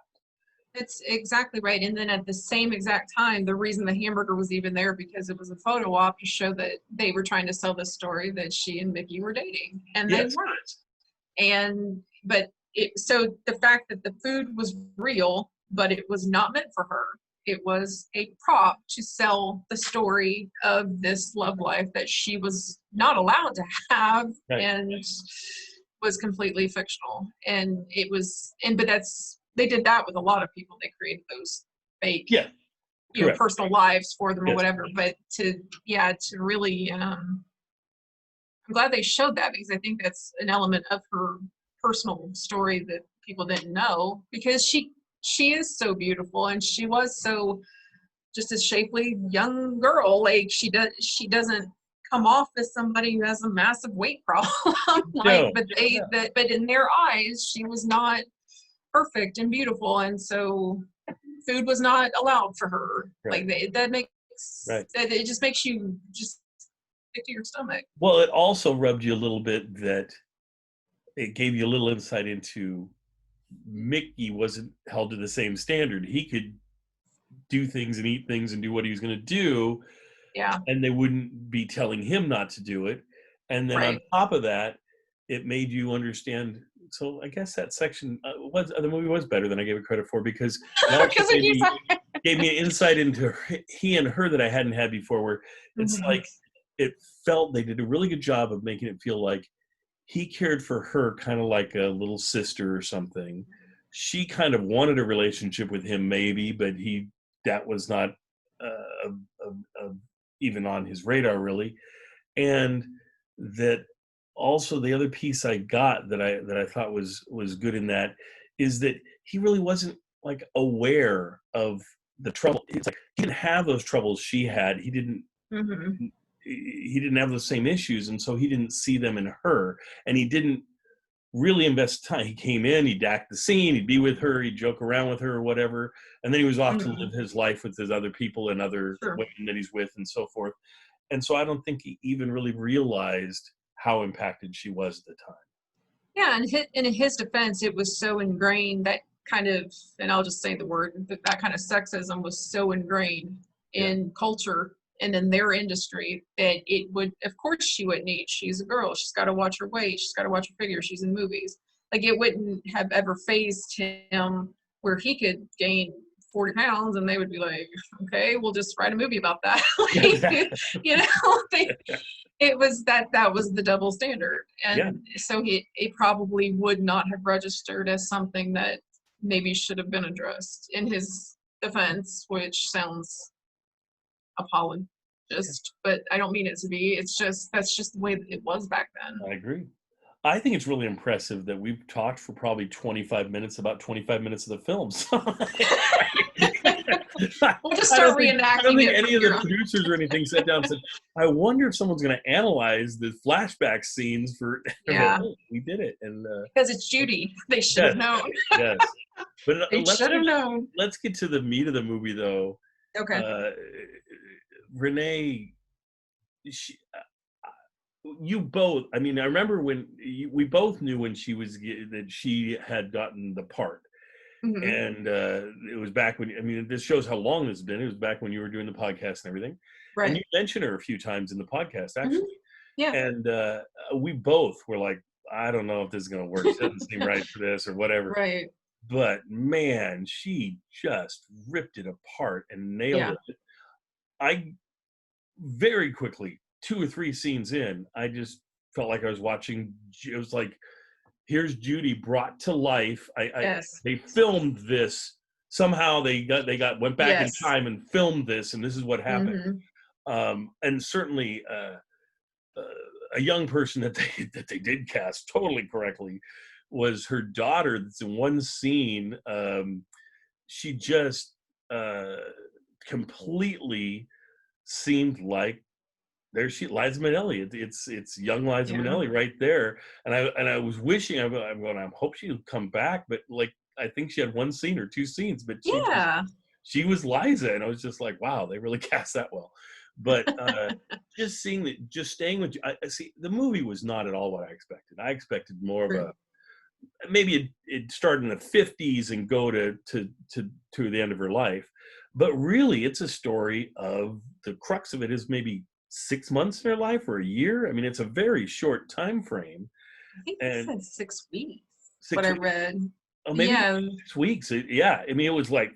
That's exactly right. And then at the same exact time, the reason the hamburger was even there because it was a photo op to show that they were trying to sell the story that she and Mickey were dating, and they Yes, weren't. And but so the fact that the food was real, but it was not meant for her. It was a prop to sell the story of this love life that she was not allowed to have, right. and was completely fictional. And it was, and but that's they did that with a lot of people. They created those fake, Yeah, correct. personal lives for them or Yes, whatever. But to really, I'm glad they showed that because I think that's an element of her personal story that people didn't know, because she is so beautiful and she was so just a shapely young girl. Like she doesn't come off as somebody who has a massive weight problem. Like, no, no, but in their eyes, she was not perfect and beautiful, and so food was not allowed for her. right, Like that makes right. that it just makes you just stick to your stomach. Well, it also rubbed you a little bit that it gave you a little insight into Mickey wasn't held to the same standard. He could do things and eat things and do what he was going to do, Yeah, and they wouldn't be telling him not to do it. And then on right. top of that, it made you understand. So I guess that section was the movie was better than I gave it credit for, because it also Because you said, gave me an insight into he and her that I hadn't had before. Where it's Mhm. like it felt they did a really good job of making it feel like he cared for her kind of like a little sister or something. She kind of wanted a relationship with him, maybe, but that was not uh, even on his radar really. And that also the other piece I got that I thought was good in that is that he really wasn't like aware of the trouble. It's like he didn't have those troubles she had. Mhm. He didn't have those same issues, and so he didn't see them in her, and he didn't really invest time. He came in, he'd act the scene, he'd be with her, he'd joke around with her or whatever, and then he was off to Mhm. live his life with his other people and other Sure. women that he's with and so forth. And so I don't think he even really realized how impacted she was at the time. Yeah, and in his defense, it was so ingrained that kind of, and I'll just say the word, that kind of sexism was so ingrained Yeah. in culture and in their industry that it would, of course, she wouldn't eat. She's a girl. She's got to watch her weight. She's got to watch her figure. She's in movies. Like it wouldn't have ever phased him where he could gain 40 pounds and they would be like, okay, we'll just write a movie about that. Yeah, Like, exactly. you know, it was that was the double standard, Yeah. and so it probably would not have registered as something that maybe should have been addressed in his defense, which sounds apologist, but I don't mean it to be. It's just that's just the way that it was back then. I agree. I think it's really impressive that we've talked for probably 25 minutes about 25 minutes of the film. So We'll just I don't start think I don't reenacting think it from any of the here on. producers or anything sat down and said, "I wonder if someone's going to analyze the flashback scenes for." Yeah, We did it, and because it's Judy. They should yes, have known. yes. But They should have known. let's get to the meat of the movie, though. Okay. Uh, Renee, she, you both. I mean, I remember when we both knew when that she had gotten the part, Hmm. and it was back when. I mean, this shows how long this has been. It was back when you were doing the podcast and everything, and you Right. mentioned her a few times in the podcast, Hmm. actually. Yeah. And we both were like, I don't know if this is going to work. It doesn't seem right for this or whatever. Right. But man, she just ripped it apart and nailed Yeah. it. I very quickly, 2 or 3 scenes in, I just felt like I was watching. It was like, here's Judy brought to life. Yes. They filmed this somehow. Went back in Yes. time and filmed this, and this is what happened. Hmm. And certainly, uh, a young person that they did cast totally correctly was her daughter. That's in one scene. She just uh, completely seemed like There she, Liza Minnelli. It's young Liza Yeah. Minnelli right there. And I was wishing I'm going. I hope she would come back, but like I think she had one scene or two scenes, but Yeah. she was Liza, and I was just like, wow, they really cast that well. But just seeing that, just staying with, I see the movie was not at all what I expected. I expected more of True. a, maybe it started in the 50s and go to the end of her life, but really it's a story of, the crux of it is maybe 6 months in her life or a year. I mean, it's a very short time frame. I think they And said 6 weeks, what six I weeks read. oh, maybe Yeah. 6 weeks. Yeah, I mean, it was like,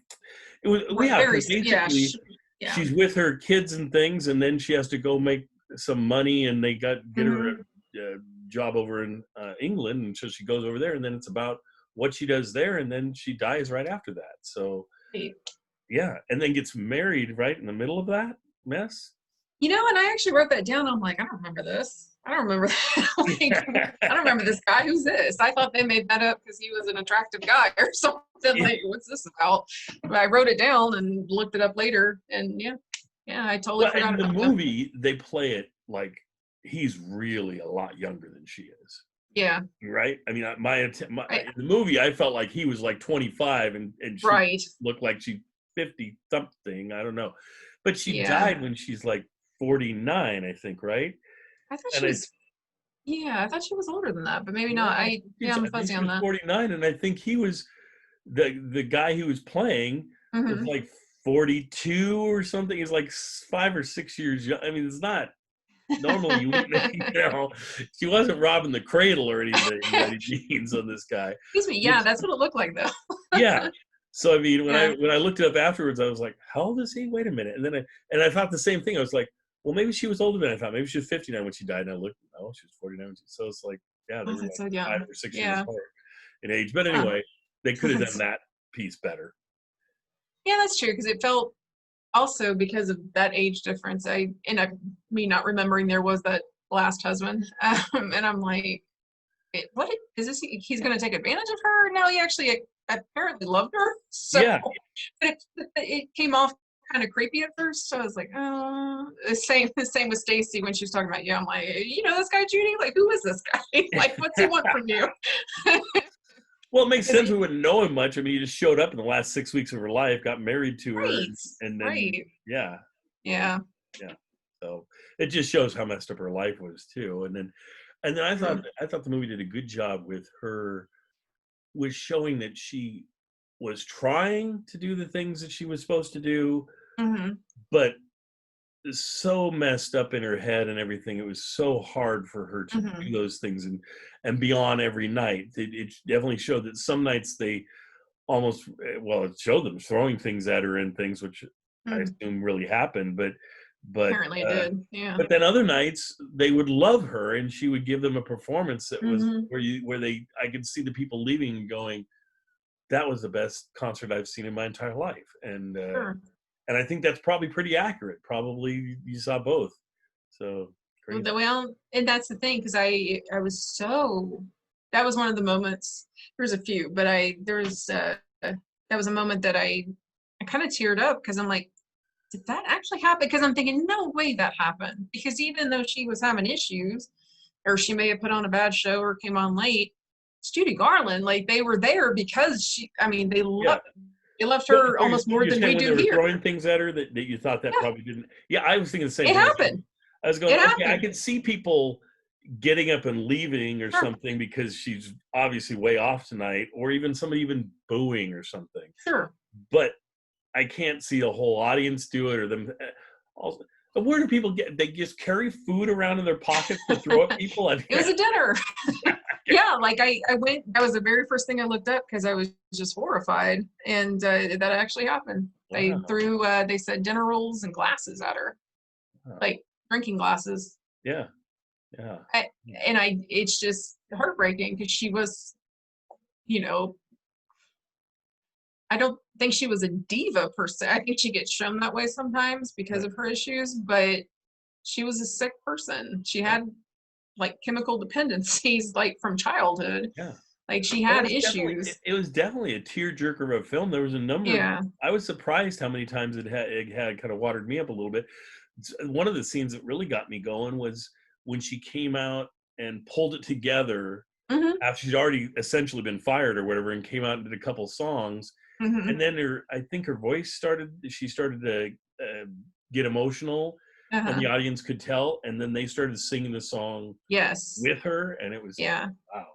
it was, yeah, Very, because yeah. basically Yeah. she's with her kids and things, and then she has to go make some money, and they get her Hmm. a job over in England, and so she goes over there, and then it's about what she does there, and then she dies right after that. So yeah, and then gets married right in the middle of that mess. And I actually wrote that down. I'm like, I don't remember this. I don't remember that. Like, Yeah. I don't remember this guy. Who's this? I thought they made that up because he was an attractive guy or something. Yeah. Like, what's this about? But I wrote it down and looked it up later, and yeah, I totally Well, forgot in the about that. movie, they play it like he's really a lot younger than she is. Yeah, Right? I mean, I, in the movie, I felt like he was like 25, and she right. looked like she 50 something. I don't know, but she Yeah, died when she's like 49, I think, right? I thought And she was. Yeah, I thought she was older than that, but maybe not. I I'm think fuzzy she on was that. 49, and I think he was, the guy he was playing was Hmm. like 42 or something. He's like 5 or 6 years young. I mean, it's not normally you wouldn't, she wasn't robbing the cradle or anything by any means on this guy. Excuse me. Yeah, Which, that's what it looked like, though. yeah. So I mean, when I Yeah. when I looked it up afterwards, I was like, how old is he? Wait a minute. And then I thought the same thing. I was like, well, maybe she was older than I thought. Maybe she was 59 when she died. And I looked, no, she was 49. So it's like, yeah, they Oh, were that's like so five young. or 6 years Yeah. apart in age. But Huh. anyway, they could have done that piece better. Yeah, that's true because it felt also because of that age difference. Me not remembering there was that last husband, and I'm like, what is this? He's going to take advantage of her? No, he actually apparently loved her. So, Yeah. but it came off kind of creepy at first. So I was like, the same with Stacy when she was talking about you. I'm like, this guy Judy? Like, who is this guy? Like, what's he want from you? Well, it makes sense. Because We wouldn't know him much. I mean, he just showed up in the last 6 weeks of her life, got married to her, right, and then, right, yeah, yeah, yeah. So it just shows how messed up her life was too. And then true. I thought the movie did a good job with her, was showing that she was trying to do the things that she was supposed to do, Hmm. but so messed up in her head and everything. It was so hard for her to do Hmm. those things and be on every night. It definitely showed that some nights they almost, well, it showed them throwing things at her and things, which I Hmm. assume really happened. But Apparently, it did. Yeah. but then other nights they would love her, and she would give them a performance that was Hmm. I could see the people leaving and going, that was the best concert I've seen in my entire life. Sure. And I think that's probably pretty accurate. Probably you saw both. So crazy. Well, and that's the thing because I was so that was one of the moments. There's a few, but that was a moment that I kind of teared up because I'm like, did that actually happen? Because I'm thinking, no way that happened. Because even though she was having issues, or she may have put on a bad show or came on late, it's Judy Garland. Like they were there because I mean, Yeah. they loved So her almost more you're than saying we when they do were here. throwing things at her that you thought that Yeah, probably didn't. Yeah, I was thinking the same it thing. happened. I was going, It okay, I happened. could see people getting up and leaving or Sure, something because she's obviously way off tonight, or even somebody even booing or something. sure. But I can't see a whole audience do it, or them. Also, where do people get? They just carry food around in their pockets to throw at people. I It was mean, a dinner. Yeah, like I went, that was the very first thing I looked up because I was just horrified. And that actually happened. wow. They said dinner rolls and glasses at her, Wow. like drinking glasses. Yeah. Yeah. I, it's just heartbreaking because she was, you know, I don't think she was a diva per se. I think she gets shown that way sometimes because of her issues, but she was a sick person. She had like chemical dependencies, like from childhood. Yeah. Like she Well, had issues. it was definitely a tearjerker of a film. There was a number of, Yeah. I was surprised how many times it had kind of watered me up a little bit. one of the scenes that really got me going was when she came out and pulled it together Hmm. after she'd already essentially been fired or whatever, and came out and did a couple songs. Hmm. And then I think her voice she started to get emotional, and Uh-huh. the audience could tell. And then they started singing the song Yes. with her, and it was Yeah. wow.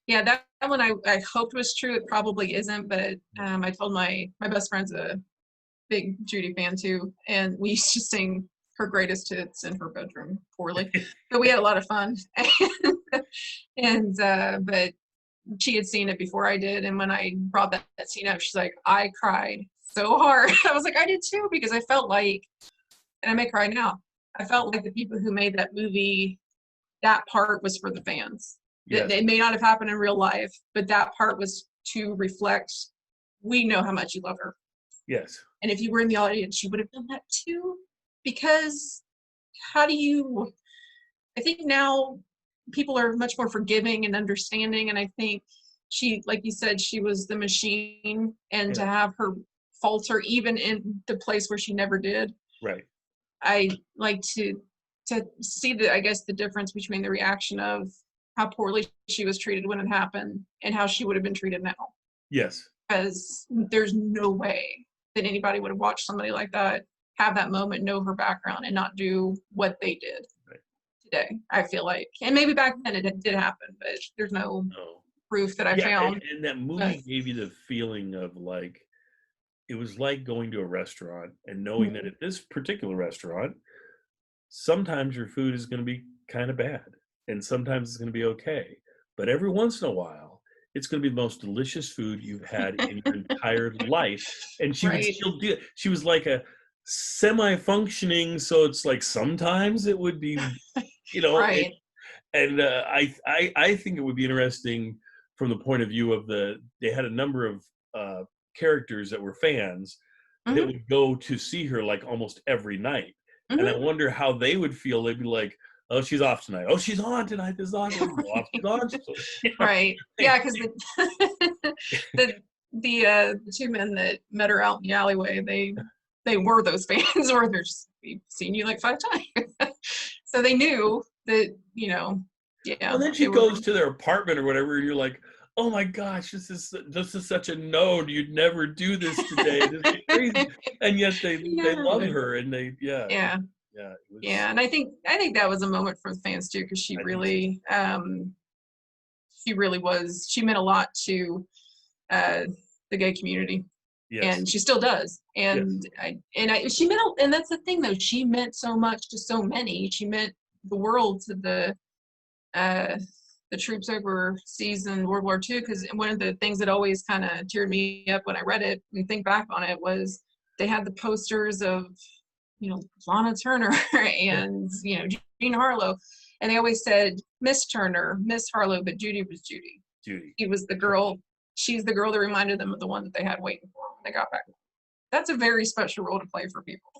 Yeah, that one I hoped was true. It probably isn't, but I told my best friend's a big Judy fan too, and we used to sing her greatest hits in her bedroom poorly, but we had a lot of fun. And but she had seen it before I did, and when I brought that scene up, she's like, I cried so hard. I was like, I did too, because I felt like, and I may cry now, I felt like the people who made that movie, that part was for the fans. Yes, It may not have happened in real life, but that part was to reflect, we know how much you love her. yes, And if you were in the audience, you would have done that too. Because how do you, I think now people are much more forgiving and understanding. And I think she, like you said, she was the machine. And yeah, to have her falter even in the place where she never did, right. I like to see the, I guess, the difference between the reaction of how poorly she was treated when it happened and how she would have been treated now. Yes, Because there's no way that anybody would have watched somebody like that have that moment, know her background, and not do what they did right. today. I feel like, and maybe back then it did happen, but there's no No. proof that I Yeah, found. and that But movie gave you the feeling of like it was like going to a restaurant and knowing that at this particular restaurant, sometimes your food is going to be kind of bad, and sometimes it's going to be okay. But every once in a while, it's going to be the most delicious food you've had in your entire life. And she would right, still do it. She was like a semi-functioning, so it's like sometimes it would be, you know, right, and I think it would be interesting from the point of view of they had a number of characters that were fans that hmm would go to see her like almost every night, and I hmm wonder how they would feel. They'd be like, "Oh, she's off tonight. Oh, she's on tonight. This is on. She's off. She's on." So, you know, right, they- yeah, because the the two men that met her out in the alleyway, they were those fans, or they're just, we've seen you like 5 times. So they knew that, yeah, well, then they she were. goes to their apartment or whatever, and you're like, "Oh my gosh, this is such a no. You'd never do this today. This is crazy." And yet You they never love would. her, and Yeah, yeah, it was. yeah, and I think that was a moment for the fans too, because I think so. she really was. She meant a lot to uh, the gay community, Yes, and she still does. yes, She meant, and that's the thing though. She meant so much to so many. She meant the world to uh, the troops overseas in World War II. Because one of the things that always kind of teared me up when I read it and think back on it was they had the posters of, Lana Turner yeah, and, Jean Harlow. And they always said Miss Turner, Miss Harlow, but Judy was Judy. Judy. She was the girl. She's the girl that reminded them of the one that they had waiting for them when they got back. That's a very special role to play for people.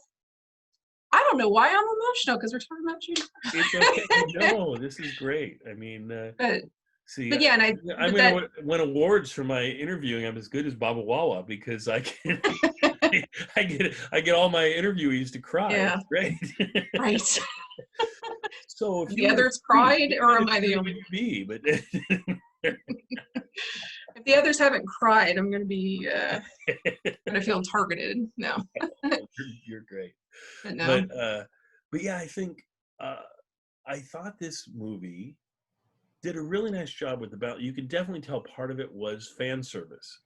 I don't know why I'm emotional because we're talking about It's okay. Judy. No, this is great. I mean, but see, but yeah, I'm but gonna that win awards for my interviewing. I'm as good as Baba Wawa because I can. I get all my interviewees to cry. yeah, It's great. right. So if you The were to others speak, cried, what or kind of am I the jury would only you be? But if the others haven't cried, I'm gonna feel targeted. No. you're great. But But no. but yeah, I think uh, I thought this movie did a really nice job with the balance. You could definitely tell part of it was fan service,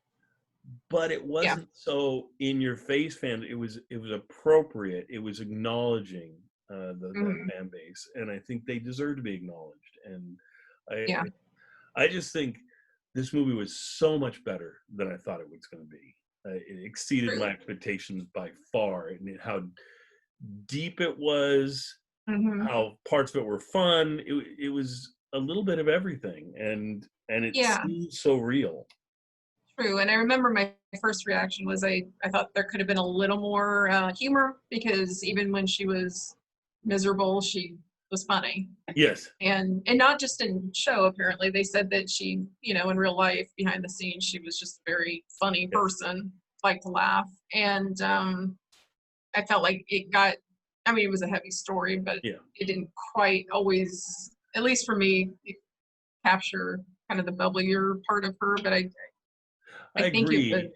but it Yeah. wasn't so in your face fan. It was appropriate. It was acknowledging that Mhm. fan base, and I think they deserve to be acknowledged. And I Yeah. I just think this movie was so much better than I thought it was going to be. It exceeded my True. expectations by far, and how deep it was, Hmm. how parts of it were fun. It was a little bit of everything, and it Yeah. seemed so real. True. And I remember my first reaction was I thought there could have been a little more humor, because even when she was miserable, she was funny. Yes, And not just in show. Apparently they said that she, in real life, behind the scenes, she was just a very funny yes, person, liked to laugh. And I felt like it got I mean, it was a heavy story, but Yeah, it didn't quite always, at least for me, capture kind of the bubblier part of her. But I I think it would. agree.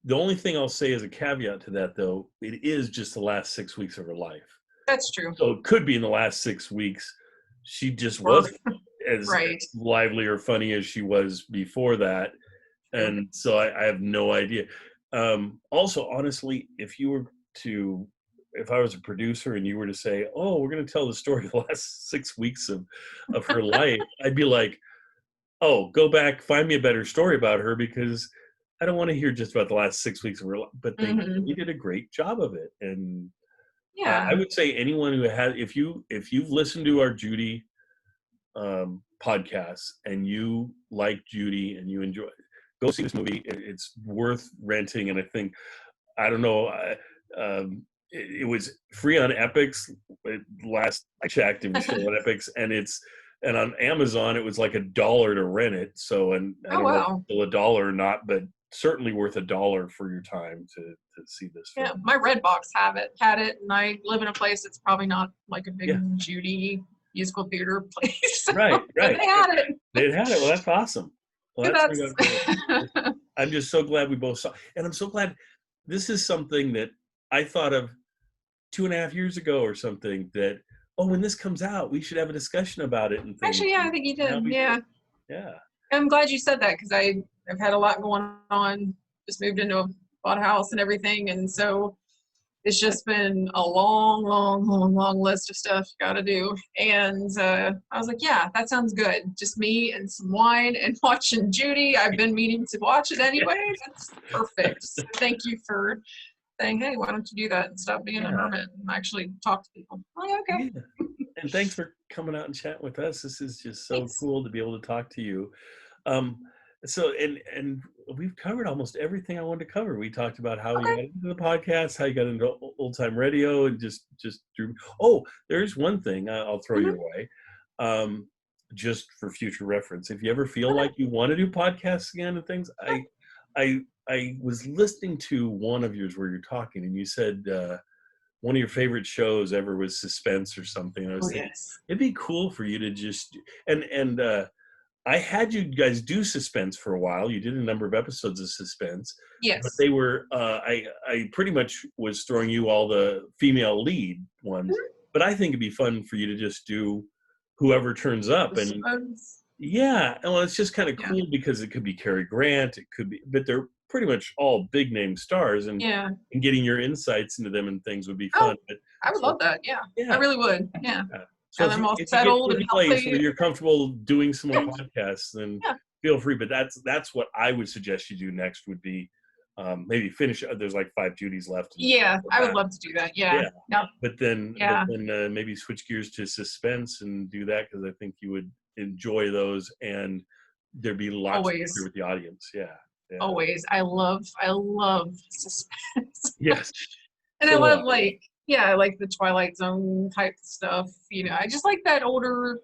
The only thing I'll say as a caveat to that, though, it is just the last 6 weeks of her life. That's true. So it could be in the last 6 weeks, she just Or wasn't as right. lively or funny as she was before that. True. And so I have no idea. Also, honestly, if I was a producer and you were to say, "Oh, we're going to tell the story of the last 6 weeks of her life," I'd be like, "Oh, go back, find me a better story about her because I don't want to hear just about the last 6 weeks of her life." But they Hmm. really did a great job of it, and I Yeah. would say anyone who has, if you've listened to our Judy podcasts and you like Judy and you enjoy, go see this movie. It's worth renting, and I think I don't know. It was free on Epics. Last I checked, it was still on Epics, and on Amazon it was like $1 to rent it. So, and I Oh don't know if wow. it's still $1 or not, but certainly worth $1 for your time to see this Yeah, film. my Redbox had it, and I live in a place that's probably not like a big Yeah, Judy musical theater place, right, but right. they had it. They had it. Well, that's awesome. Well, that turned That's out great. I'm just so glad we both saw, and I'm so glad this is something that I thought of 2.5 years ago or something. That, oh, when this comes out, we should have a discussion about it and things. actually, yeah, I think you Now did. we Yeah, did. Yeah, I'm glad you said that because I've had a lot going on. Just moved into bought a house and everything, and so it's just been a long, long, long, long list of stuff you got to do. And I was like, yeah, that sounds good. Just me and some wine and watching Judy. I've been meaning to watch it anyway. That's perfect. So thank you for saying, hey, why don't you do that and stop being a yeah, hermit and actually talk to people? I'm like, okay, yeah. And thanks for coming out and chatting with us. This is just so thanks. cool to be able to talk to you. Um, so and we've covered almost everything I wanted to cover. We talked about how you Okay. got into the podcast, how you got into old time radio, and just through. Oh, there's one thing I'll throw Mhm. your way, um, just for future reference. If you ever feel Okay. like you want to do podcasts again and things, Sure. I I was listening to one of yours where you're talking, and you said one of your favorite shows ever was Suspense or something. And I Oh, was thinking yes. it'd be cool for you to just and I had you guys do Suspense for a while. You did a number of episodes of Suspense, but Yes. they were I pretty much was throwing you all the female lead ones. Mhm. But I think it'd be fun for you to just do whoever turns up. This And one's- yeah, well, it's just kind of Yeah. cool because it could be Cary Grant, it could be, but they're pretty much all big name stars, Yeah. and getting your insights into them and things would be fun. Oh, But I would so love that. Yeah, I yeah, really would. Yeah. yeah. So And I'm all if you get settled to and a place where healthy. you're comfortable doing some more podcasts, then Yeah. feel free. But that's what I would suggest you do next. Would be maybe finish. There's like 5 Judies left, and Yeah, go I would back. love to do that. Yeah. Yeah, No, yeah, but then maybe switch gears to Suspense and do that because I think you would enjoy those, and there'd be lots to always, share with the audience. Yeah, yeah, always. I love suspense. yes. And I So do I. love like, yeah, I like the Twilight Zone type stuff. I just like that older,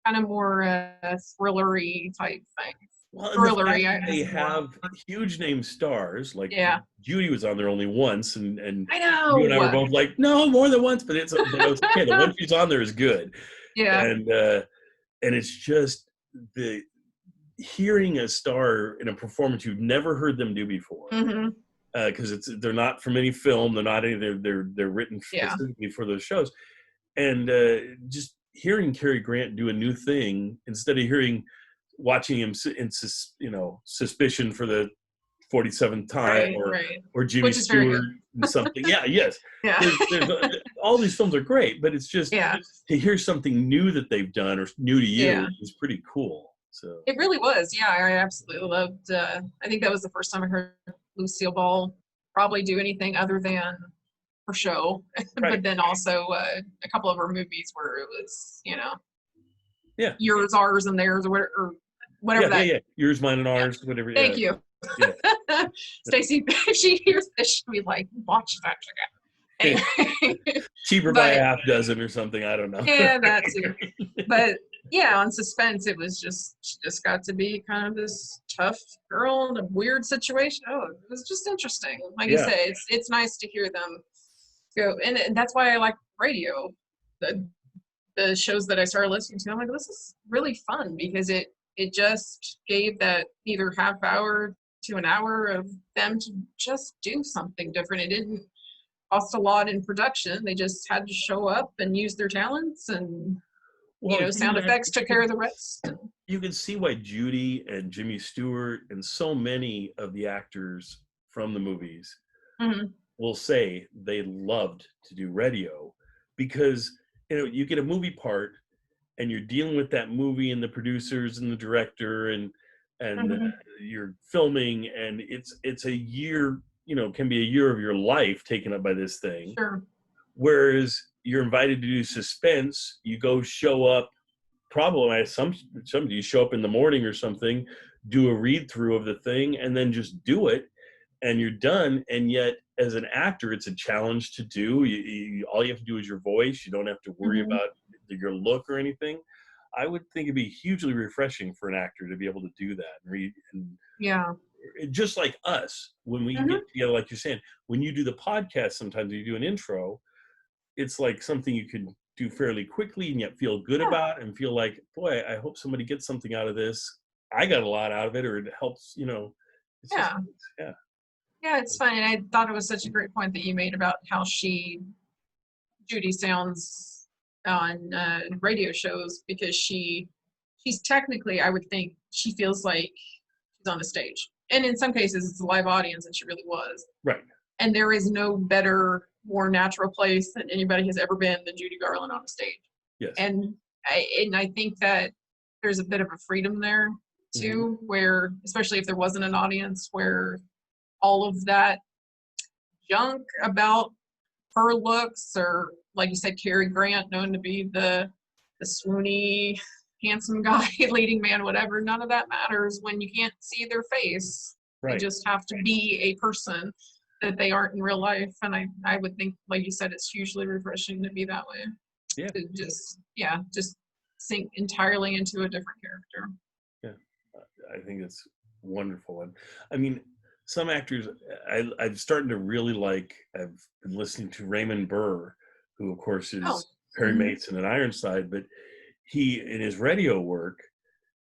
kind of more thrillery type thing. Well, and the fact Thrillery that they is more. have huge name stars, like Yeah, Judy was on there only once, and I you and I were know. both like, no, more than once, but it's okay. The one she's on there is good, Yeah. and it's just the hearing a star in a performance you've never heard them do before, Hmm. because they're not from any film, they're not any, they're written Yeah. specifically for those shows, and just hearing Cary Grant do a new thing instead of watching him in suspicion for the 47th time, Right. or Right. Jimmy Which is very Stewart good. and something. Yeah, yes. Yeah. There's all these films are great, but it's just Yeah. to hear something new that they've done or new to you Yeah. is pretty cool. So It really was. Yeah, I absolutely loved. I think that was the first time I heard Lucille Ball probably do anything other than her show, right, but then also a couple of her movies where it was, yeah, yours, ours, and theirs, or whatever yeah, yeah, that. yeah. Yours, mine, and Yeah. ours, whatever. Yeah, Thank you, yeah. Stacy. If she hears this, she'll be like, "Watch that again." Anyway, Cheaper by a but half dozen or something. I don't know. yeah, that too. But yeah, on Suspense, it was just she just got to be kind of this tough girl in a weird situation. Oh, it was just interesting. Like you Yeah, said, it's nice to hear them So, and that's why I like radio. The shows that I started listening to, I'm like, this is really fun because it just gave that either half hour to an hour of them to just do something different. It didn't cost a lot in production. They just had to show up and use their talents, and Well, can you sound imagine, effects took care of the rest. you can see why Judy and Jimmy Stewart and so many of the actors from the movies Mhm. will say they loved to do radio, because you get a movie part and you're dealing with that movie and the producers and the director, and Mhm. you're filming, and it's a year, can be a year of your life taken up by this thing. Sure. Whereas you're invited to do suspense, you go show up, probably some you show up in the morning or something, do a read through of the thing, and then just do it, and you're done. And yet, as an actor, it's a challenge to do. All you have to do is your voice. You don't have to worry Mhm. about your look or anything. I would think it'd be hugely refreshing for an actor to be able to do that and read, and Yeah. just like us when we Mhm. get together, like you're saying, when you do the podcast, sometimes you do an intro, it's like something you can do fairly quickly and yet feel good Yeah. about, and feel like, boy, I hope somebody gets something out of this. I got a lot out of it, or it helps, it's just, Yeah. yeah. Yeah, it's fun. And I thought it was such a great point that you made about how Judy sounds on radio shows, because she's technically, I would think, she feels like she's on the stage. And in some cases, it's a live audience, and she really was. Right. And there is no better, more natural place that anybody has ever been than Judy Garland on a stage. Yes. And I think that there's a bit of a freedom there Hmm. too, where, especially if there wasn't an audience, where all of that junk about her looks, or like you said, Cary Grant, known to be the swoony, handsome guy, leading man, whatever, none of that matters when you can't see their face. They Right. just have to be a person that they aren't in real life. And I would think, like you said, it's hugely refreshing to be that way. Yeah. To just sink entirely into a different character. Yeah. I think it's wonderful. And I mean, some actors, I'm starting to really like. I've been listening to Raymond Burr, who of course Oh. is Perry Mhm. Mason and Ironside, but he, in his radio work,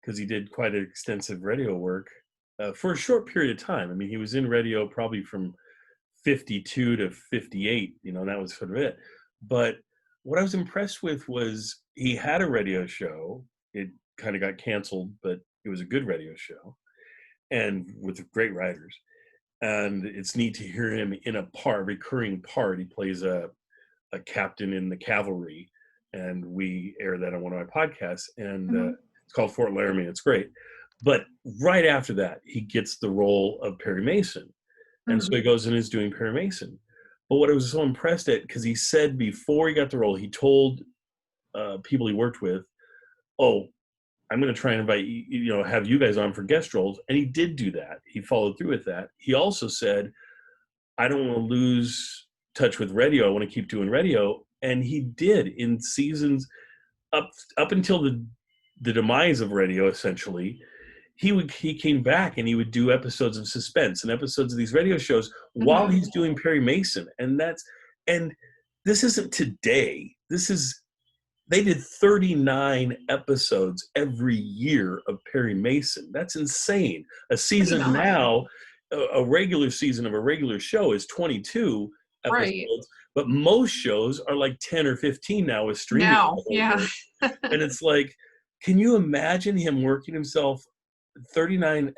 because he did quite extensive radio work for a short period of time. I mean, he was in radio probably from 52 to 58, and that was sort of it. But what I was impressed with was he had a radio show. It kind of got canceled, but it was a good radio show and with great writers. And it's neat to hear him in a recurring part. He plays a captain in the cavalry, and we air that on one of my podcasts. And Mhm. it's called Fort Laramie. It's great. But right after that, he gets the role of Perry Mason, and so Mhm. he goes and is doing Perry Mason. But what I was so impressed at, because he said before he got the role, he told people he worked with, "Oh, I'm going to try and invite have you guys on for guest roles," and he did do that. He followed through with that. He also said, "I don't want to lose touch with radio. I want to keep doing radio," and he did in seasons up until the demise of radio, essentially. He came back and he would do episodes of suspense and episodes of these radio shows while Mhm. he's doing Perry Mason. And this isn't today. They did 39 episodes every year of Perry Mason. That's insane. A season 39. now, a regular season of a regular show is 22 Right. episodes, but most shows are like 10 or 15 now with streaming Now, all yeah. over. And it's like, can you imagine him working himself 39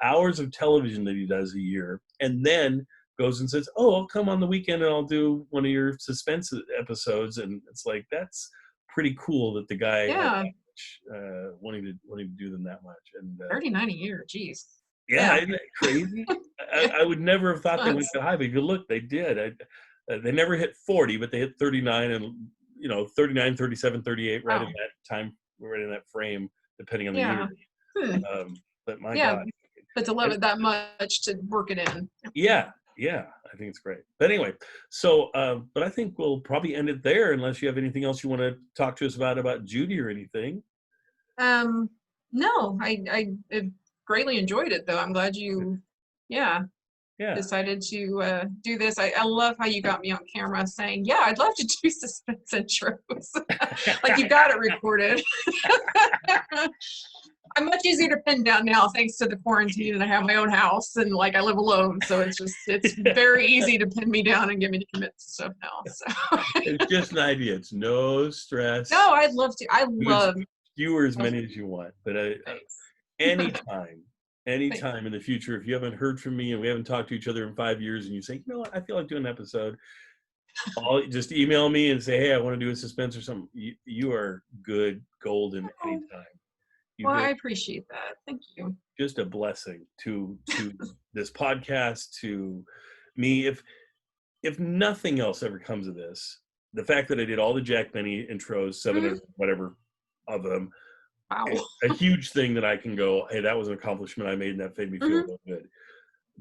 hours of television that he does a year, and then goes and says, "Oh, I'll come on the weekend and I'll do one of your suspense episodes." And it's like, that's pretty cool that the guy had Yeah. that much, wanting to do them that much. And 39 a year. Jeez. yeah, Yeah. isn't that crazy? Yeah. I would never have thought they went Nuts. that high, but you look, they did. They never hit 40, but they hit 39, and 39, 37, 38, right in Wow. that time, right in that frame, depending on the Yeah. year. Hmm. But my Yeah. God. But to love And it that much to work it in. yeah, yeah, I think it's great. But anyway, so but I think we'll probably end it there, unless you have anything else you want to talk to us about Judy or anything. No, I greatly enjoyed it though. I'm glad you, yeah. Yeah. decided to do this. I love how you got me on camera saying, yeah, I'd love to do suspense intros. Like you got it recorded. I'm much easier to pin down now thanks to the quarantine, and I have my own house and like I live alone. So it's very easy to pin me down and get me to commit to stuff now. So It's just an idea. It's no stress. no, I'd love to. I You can love skewer as many as you want, but thanks. anytime, Thanks. anytime in the future, if you haven't heard from me and we haven't talked to each other in 5 years, and you say, you know what, I feel like doing an episode, just email me and say, hey, I want to do a suspense or something. You are good, golden Oh, anytime. You've well, I been appreciate that. Thank you. just a blessing to this podcast, to me. If nothing else ever comes of this, the fact that I did all the Jack Benny intros, 700 Mhm. whatever of them, Wow. is a huge thing that I can go, hey, that was an accomplishment I made and that made me feel Mhm. real good.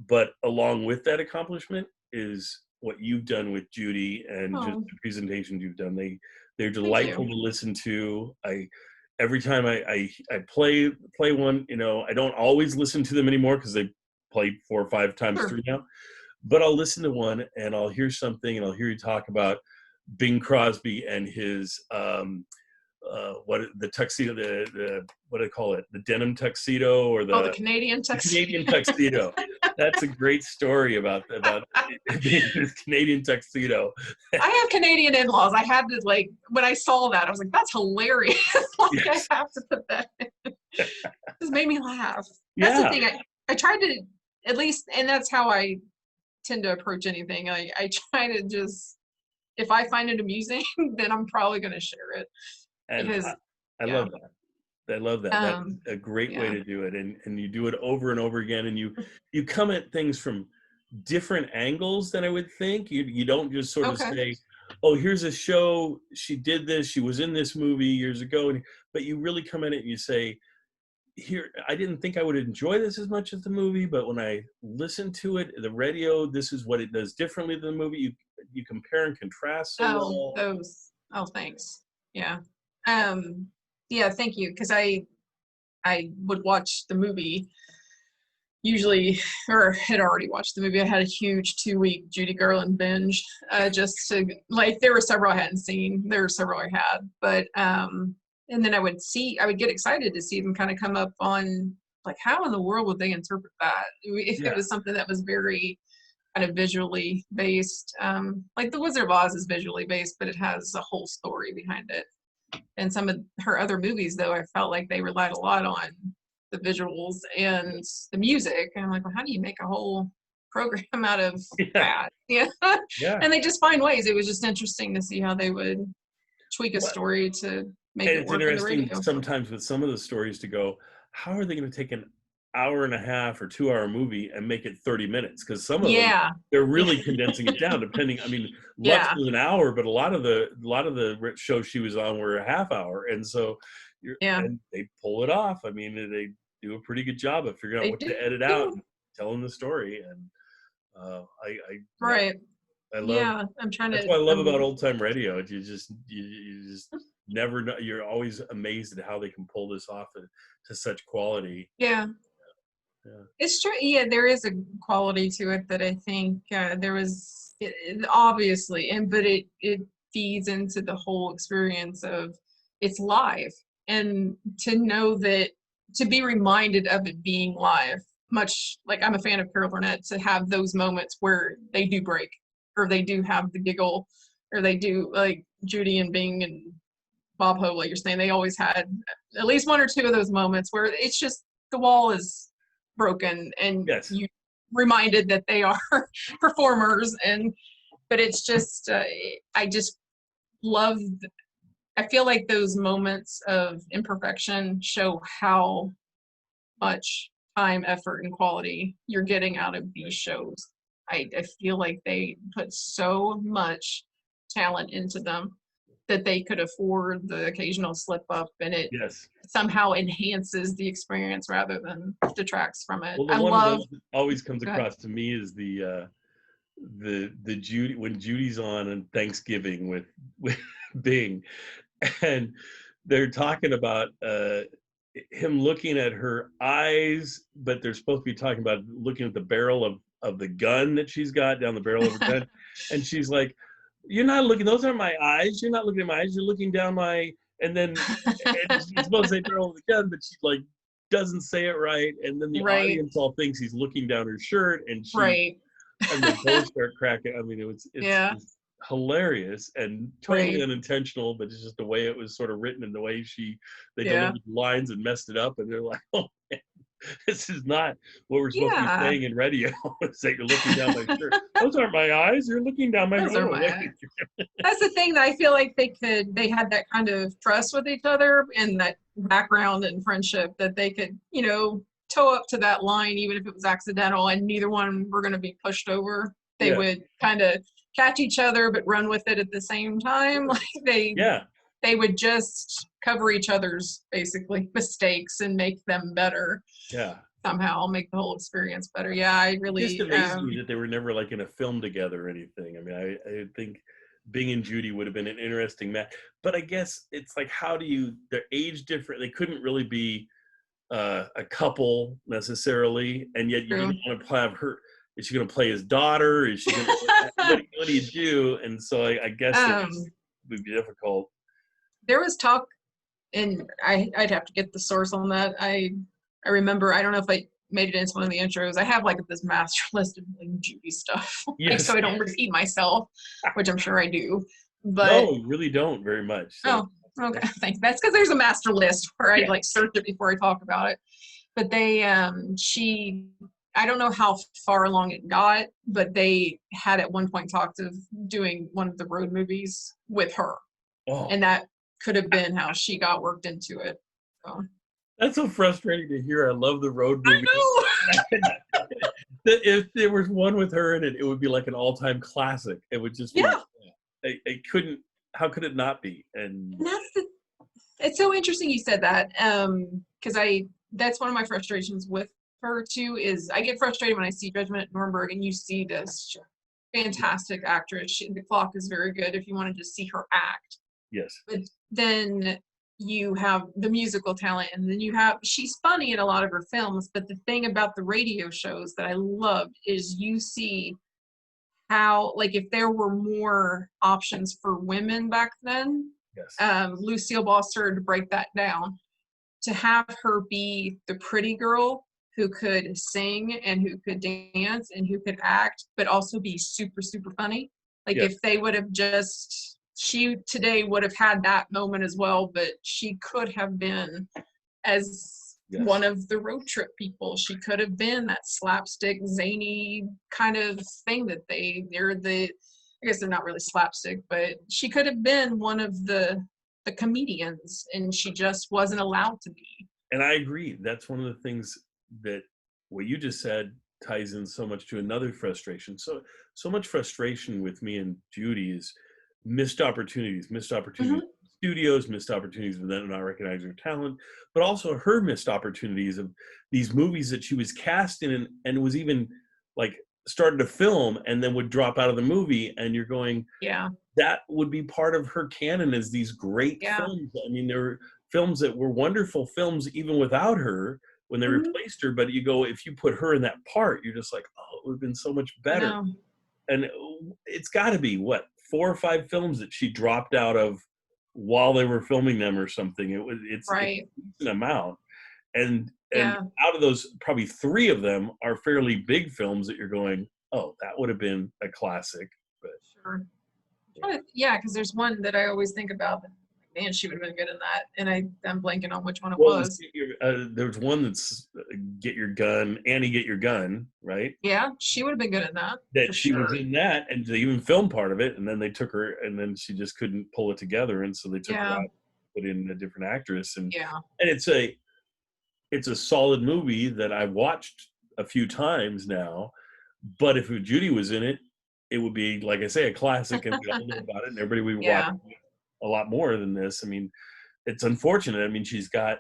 But along with that accomplishment is what you've done with Judy and just Oh, the presentations you've done. They're thank delightful you. to listen to. Every time I play one, I don't always listen to them anymore because they played 4 or 5 times Sure. through now. But I'll listen to one and I'll hear something and I'll hear you talk about Bing Crosby and his what the tuxedo, the what do they call it, the denim tuxedo or Oh, the the Canadian tuxedo. Canadian tuxedo. That's a great story about being this Canadian tuxedo. I have Canadian in-laws. I had to like when I saw that, I was like, that's hilarious. Like I Yes. have to put that in. Just made me laugh. That's the Yeah. thing. I tried to at least, and that's how I tend to approach anything. I try to just if I find it amusing, then I'm probably gonna share it. And Because I yeah. love that. I love that. That's Um a great way yeah. to do it. And you do it over and over again. And you come at things from different angles than I would think. You don't just sort of Okay. say, oh, here's a show. She did this. She was in this movie years ago. But you really come at it and you say, here, I didn't think I would enjoy this as much as the movie, but when I listen to it, the radio, this is what it does differently than the movie. You compare and contrast so Oh, well. those. Oh, thanks. Yeah. Um, yeah, thank you. Because I would watch the movie usually, or had already watched the movie. I had a huge 2-week Judy Garland binge, just to like. There were several I hadn't seen. There were several I had, but and then I would get excited to see them kind of come up on like how in the world would they interpret that if it Yeah. was something that was very kind of visually based. Like The Wizard of Oz is visually based, but it has a whole story behind it. And some of her other movies, though, I felt like they relied a lot on the visuals and the music. And I'm like, well, how do you make a whole program out of Yeah. that? Yeah. Yeah. And they just find ways. It was just interesting to see how they would tweak a Well, story to make and it it's work on the interesting radio. sometimes with some of the stories to go, how are they going to take an hour and a half or 2 hour movie and make it 30 minutes? Because some of them, Yeah. they're Yeah. really condensing it down. Depending, I mean, Lux Yeah. was an hour, but a lot of the shows she was on were a half hour, and so Yeah. and they pull it off. I mean, they do a pretty good job of figuring out They what do. to edit out and telling the story. And yeah, Right. I love. Yeah. I'm trying That's to. what I love about old time radio. You just never know. You're always amazed at how they can pull this off to such quality. Yeah. Yeah. It's true. Yeah, there is a quality to it that I think there was obviously, but it feeds into the whole experience of it's live, and to know that to be reminded of it being live. Much like I'm a fan of Carol Burnett, to have those moments where they do break, or they do have the giggle, or they do like Judy and Bing and Bob Hope, like you're saying, they always had at least one or two of those moments where it's just the wall is broken and Yes. you reminded that they are performers. And but it's just I just love I feel like those moments of imperfection show how much time, effort, and quality you're getting out of these shows. I feel like they put so much talent into them that they could afford the occasional slip up, and it Yes. somehow enhances the experience rather than detracts from it. Well, the I one of love. those that always comes Go ahead. across to me is the Judy, when Judy's on Thanksgiving with Bing, and they're talking about him looking at her eyes, but they're supposed to be talking about looking at the barrel the gun that she's got down the barrel of her gun, and she's like, "You're not looking. Those aren't my eyes. You're not looking at my eyes. You're looking down my." And then and she's supposed to say barrel of the gun, but she like doesn't say it right, and then the Right. audience all thinks he's looking down her shirt, and Right. and they both start cracking. I mean, it's Yeah. hilarious and totally Right. unintentional, but it's just the way it was sort of written and the way they Yeah. delivered the lines and messed it up, and they're like, "Oh man, this is not what we're supposed to be Yeah. saying in radio." It's that you're looking down my shirt. Those aren't my eyes. You're looking down my Those are shirt. my That's the thing that I feel like they had that kind of trust with each other and that background and friendship that they could, toe up to that line even if it was accidental and neither one were going to be pushed over. They Yeah, would kind of catch each other but run with it at the same time. Like yeah, they would just cover each other's basically mistakes and make them better yeah. somehow, make the whole experience better. Yeah, I It just really amazes me that they were never like in a film together or anything. I mean, I think Bing and Judy would have been an interesting match. But I guess it's like, they're age different. They couldn't really be a couple necessarily, and yet you true. didn't want to have her. Is she going to play his daughter? Is she going to? What do you do? And so I guess it um would be difficult. there was talk and I'd have to get the source on that. I remember, I don't know if I made it into one of the intros. I have like this master list of like Judy stuff, like Yes. so I don't repeat myself, which I'm sure I do. But No, you really don't very much. So. oh, okay, thanks. That's because there's a master list where I Yeah. like search it before I talk about it. But she, I don't know how far along it got, but they had at one point talked of doing one of the road movies with her, Oh, and that could have been how she got worked into it. So. that's so frustrating to hear. I love the road movie. I If there was one with her in it, it would be like an all-time classic. It would just be. Yeah. It couldn't. How could it not be? And And it's so interesting you said that, because that's one of my frustrations with her too, is I get frustrated when I see Judgment at Nuremberg and you see this fantastic actress. The clock is very good if you want to just see her act. yes, But then you have the musical talent, and then she's funny in a lot of her films, but the thing about the radio shows that I loved is you see how, like, if there were more options for women back then, yes, Lucille Ball started to break that down, to have her be the pretty girl who could sing and who could dance and who could act, but also be super, super funny. Like yes, if they would have she today would have had that moment as well, but she could have been as yes. one of the road trip people. She could have been that slapstick, zany kind of thing that I guess they're not really slapstick, but she could have been one of the comedians, and she just wasn't allowed to be. And I agree. That's one of the things that what you just said ties in so much to another frustration. So much frustration with me and Judy is missed opportunities Mm-hmm. with studios, missed opportunities with them not recognizing her talent, but also her missed opportunities of these movies that she was cast in and was even like started to film and then would drop out of the movie, and you're going, Yeah. that would be part of her canon as these great Yeah. films. I mean, there were films that were wonderful films even without her when they Mhm. replaced her, but you go, if you put her in that part, you're just like, oh, it would have been so much better. No. And it's got to be, what, 4 or 5 films that she dropped out of while they were filming them or something. It's Right. a decent amount. And Yeah. out of those, probably 3 of them are fairly big films that you're going, oh, that would have been a classic. But Sure. Yeah, because there's one that I always think about. Man, she would have been good in that, and I'm blanking on which one it was. There's one that's Get Your Gun, Annie Get Your Gun, right? Yeah, she would have been good in that. That she was in that, and they even filmed part of it, and then they took her, and then she just couldn't pull it together, and so they took her out, put in a different actress, and it's a solid movie that I watched a few times now. But if Judy was in it, it would be, like I say, a classic, and we all know about it, and everybody would watch a lot more than this. I mean, it's unfortunate. I mean, she's got,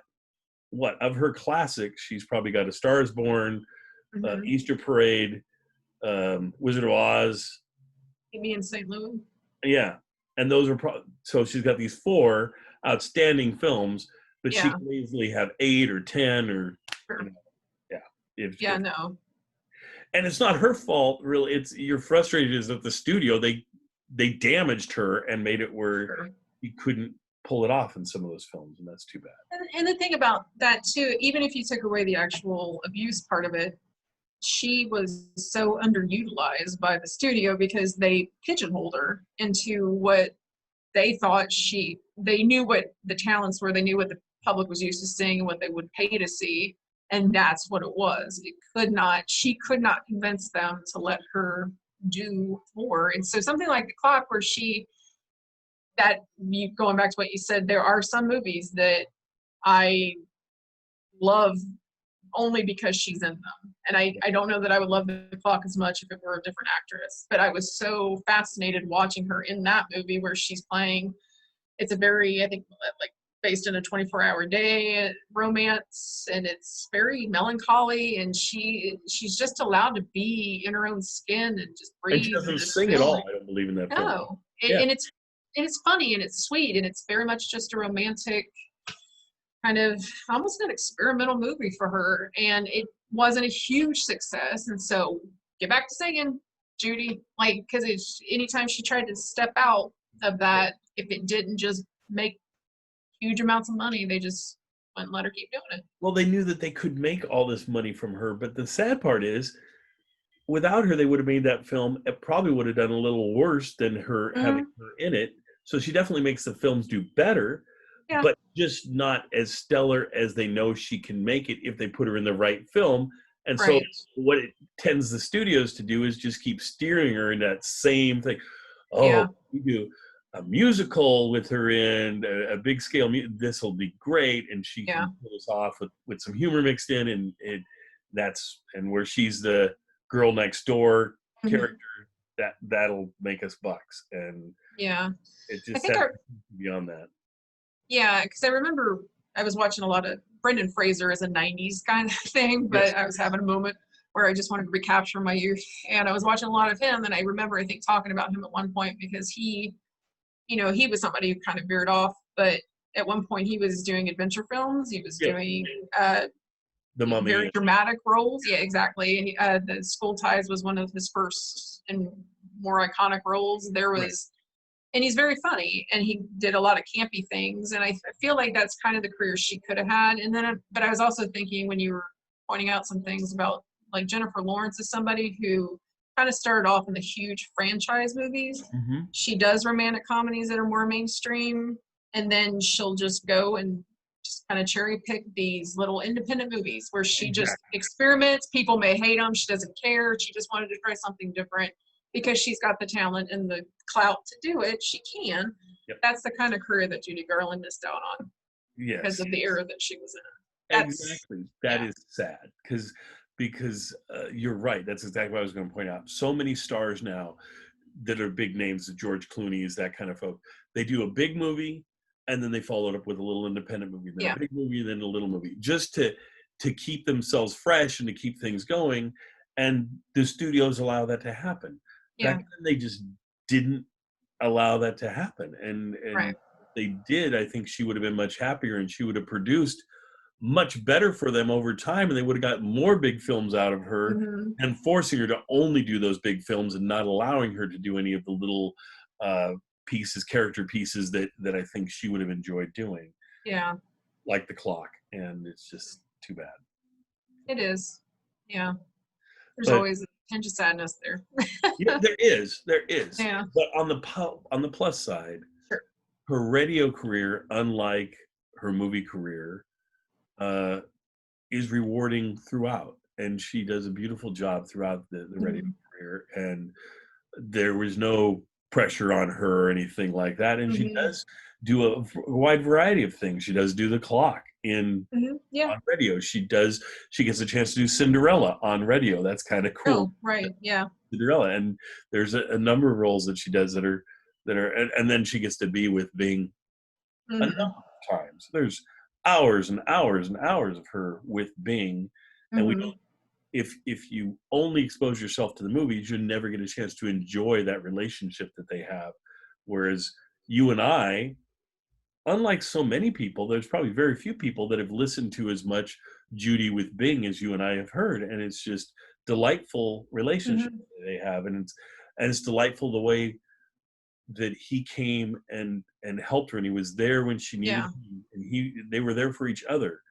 what, of her classics, she's probably got A Star is Born, Mhm. Easter Parade, Wizard of Oz. Me in St. Louis. Yeah. And those are so she's got these 4 outstanding films, but she Yeah. can easily have 8 or 10 or, Sure. you know, yeah. No. and it's not her fault, really. It's you're frustrated is that the studio they damaged her and made it where Sure. you couldn't pull it off in some of those films, and that's too bad. And the thing about that too, even if you took away the actual abuse part of it, she was so underutilized by the studio because they pigeonholed her into what they thought they knew what the talents were, they knew what the public was used to seeing and what they would pay to see, and that's what it was. She could not convince them to let her do more. And so something like The Clock, where going back to what you said, there are some movies that I love only because she's in them. And I don't know that I would love The Clock as much if it were a different actress, but I was so fascinated watching her in that movie where she's playing. It's a very, I think, like based in a 24-hour day romance, and it's very melancholy, and she's just allowed to be in her own skin and just And she breathe doesn't and just sing at feel all, it. I don't believe, in that film. No. Yeah. And it's funny and it's sweet, and it's very much just a romantic kind of almost an experimental movie for her, and it wasn't a huge success. And so get back to singing, Judy, like, because it's anytime she tried to step out of that, if it didn't just make huge amounts of money, they just wouldn't let her keep doing it. Well, they knew that they could make all this money from her, but the sad part is, without her, they would have made that film. It probably would have done a little worse than her having Mm, her in it. So she definitely makes the films do better, yeah, but just not as stellar as they know she can make it if they put her in the right film. And so right. what it tends the studios to do is just keep steering her in that same thing. Oh, Yeah, we do a musical with her in a big scale. This will be great, and she yeah. can pull us off with some humor mixed in, and and where she's the girl next door Mhm. character, that'll make us bucks, and Yeah. it I just think has our beyond that. Yeah, because I remember I was watching a lot of Brendan Fraser as a 90s kind of thing, Yes. but I was having a moment where I just wanted to recapture my youth. And I was watching a lot of him, and I remember, I think, talking about him at one point because he was somebody who kind of veered off, but at one point he was doing adventure films. He was Yeah. doing The Mummy. very dramatic roles. Yeah, exactly. And the School Ties was one of his first and more iconic roles. There Right. was and he's very funny, and he did a lot of campy things, and I feel like that's kind of the career she could have had. And then but I was also thinking, when you were pointing out some things about, like, Jennifer Lawrence is somebody who kind of started off in the huge franchise movies. Mhm. She does romantic comedies that are more mainstream, and then she'll just go and just kind of cherry pick these little independent movies where she just Exactly. experiments. People may hate them, she doesn't care, she just wanted to try something different because she's got the talent and the clout to do it. She can. Yep. That's the kind of career that Judy Garland missed out on because Yes. of the era that she was in. That's Exactly. That Yeah. is sad because you're right. That's exactly what I was going to point out. So many stars now that are big names, George Clooney's, that kind of folk. They do a big movie and then they follow it up with a little independent movie, then Yeah. a big movie, then a little movie, just to keep themselves fresh and to keep things going. And the studios allow that to happen. Back Yeah. then, they just didn't allow that to happen. And Right. if they did, I think she would have been much happier and she would have produced much better for them over time, and they would have got more big films out of her Hmm. and forcing her to only do those big films and not allowing her to do any of the little uh, character pieces that I think she would have enjoyed doing, Yeah. like The Clock. And it's just too bad. It is. Yeah. There's But always a tinge of sadness there. yeah, there is. Yeah. But on the plus side, Sure. her radio career, unlike her movie career, uh, is rewarding throughout, and she does a beautiful job throughout the radio Mhm. career, and there was no pressure on her or anything like that. And she Mhm. does do a wide variety of things. She does do The Clock in Mhm. Yeah. on radio. She gets a chance to do Cinderella on radio. That's kind of cool. Oh, right. Yeah. Cinderella, and there's a number of roles that she does and then she gets to be with Bing a number Mhm. of times. There's hours and hours and hours of her with Bing, and we Mhm. if you only expose yourself to the movies, you never get a chance to enjoy that relationship that they have. Whereas you and I, unlike so many people, there's probably very few people that have listened to as much Judy with Bing as you and I have heard, and it's just delightful relationship Mhm. that they have, and it's delightful the way that he came and helped her, and he was there when she needed Yeah. him, and they were there for each other.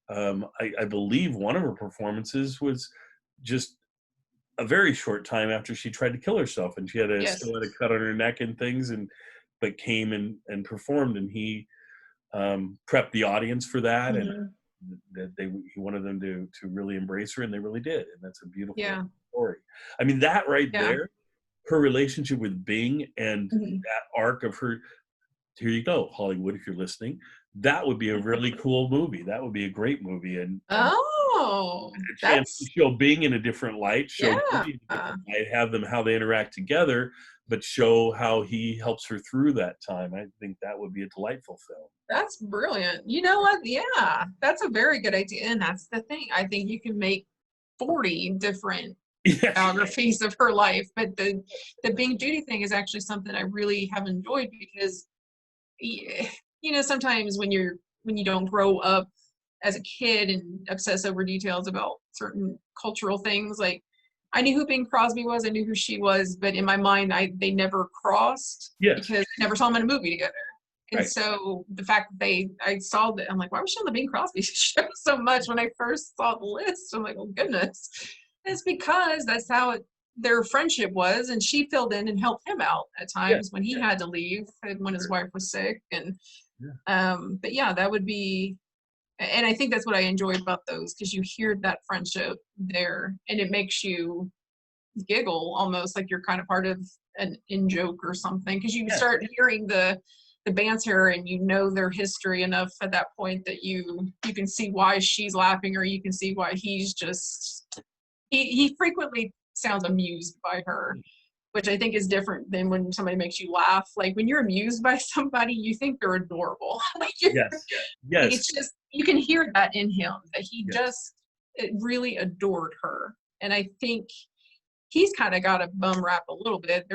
I believe one of her performances was just a very short time after she tried to kill herself, and she Yes. still had a cut on her neck and things, and but came and performed, and he prepped the audience for that, and Mhm. that he wanted them to really embrace her, and they really did, and that's a beautiful Yeah. story. I mean, that right Yeah. there, her relationship with Bing and Mhm. that arc of her. Here you go, Hollywood, if you're listening. That would be a really cool movie. That would be a great movie, and Oh, a chance to that's show Bing in a different light, show yeah. Judy in a different light, have them how they interact together, but show how he helps her through that time. I think that would be a delightful film. That's brilliant. You know what? Yeah, that's a very good idea. And that's the thing. I think you can make 40 different Yeah. biographies of her life. But the Bing Judy thing is actually something I really have enjoyed because sometimes when you don't grow up as a kid and obsess over details about certain cultural things, like I knew who Bing Crosby was, I knew who she was, but in my mind they never crossed Yes. because I never saw them in a movie together. And Right. so the fact that I saw that, I'm like, why was she on the Bing Crosby show so much when I first saw the list? I'm like, oh goodness. And it's because that's how their friendship was, and she filled in and helped him out at Yeah. times when he Yeah. had to leave and when his Sure. wife was sick. And Yeah. but yeah, that would be, and I think that's what I enjoy about those because you hear that friendship there, and it makes you giggle almost like you're kind of part of an in joke or something because you Yes. start hearing the banter and you know their history enough at that point that you can see why she's laughing or you can see why he's just he frequently sounds amused by her, which I think is different than when somebody makes you laugh. Like when you're amused by somebody, you think they're adorable. Like Yes. Yes. it's just you can hear that in him that he Yes. just it really adored her. And I think he's kind of got a bum rap a little bit.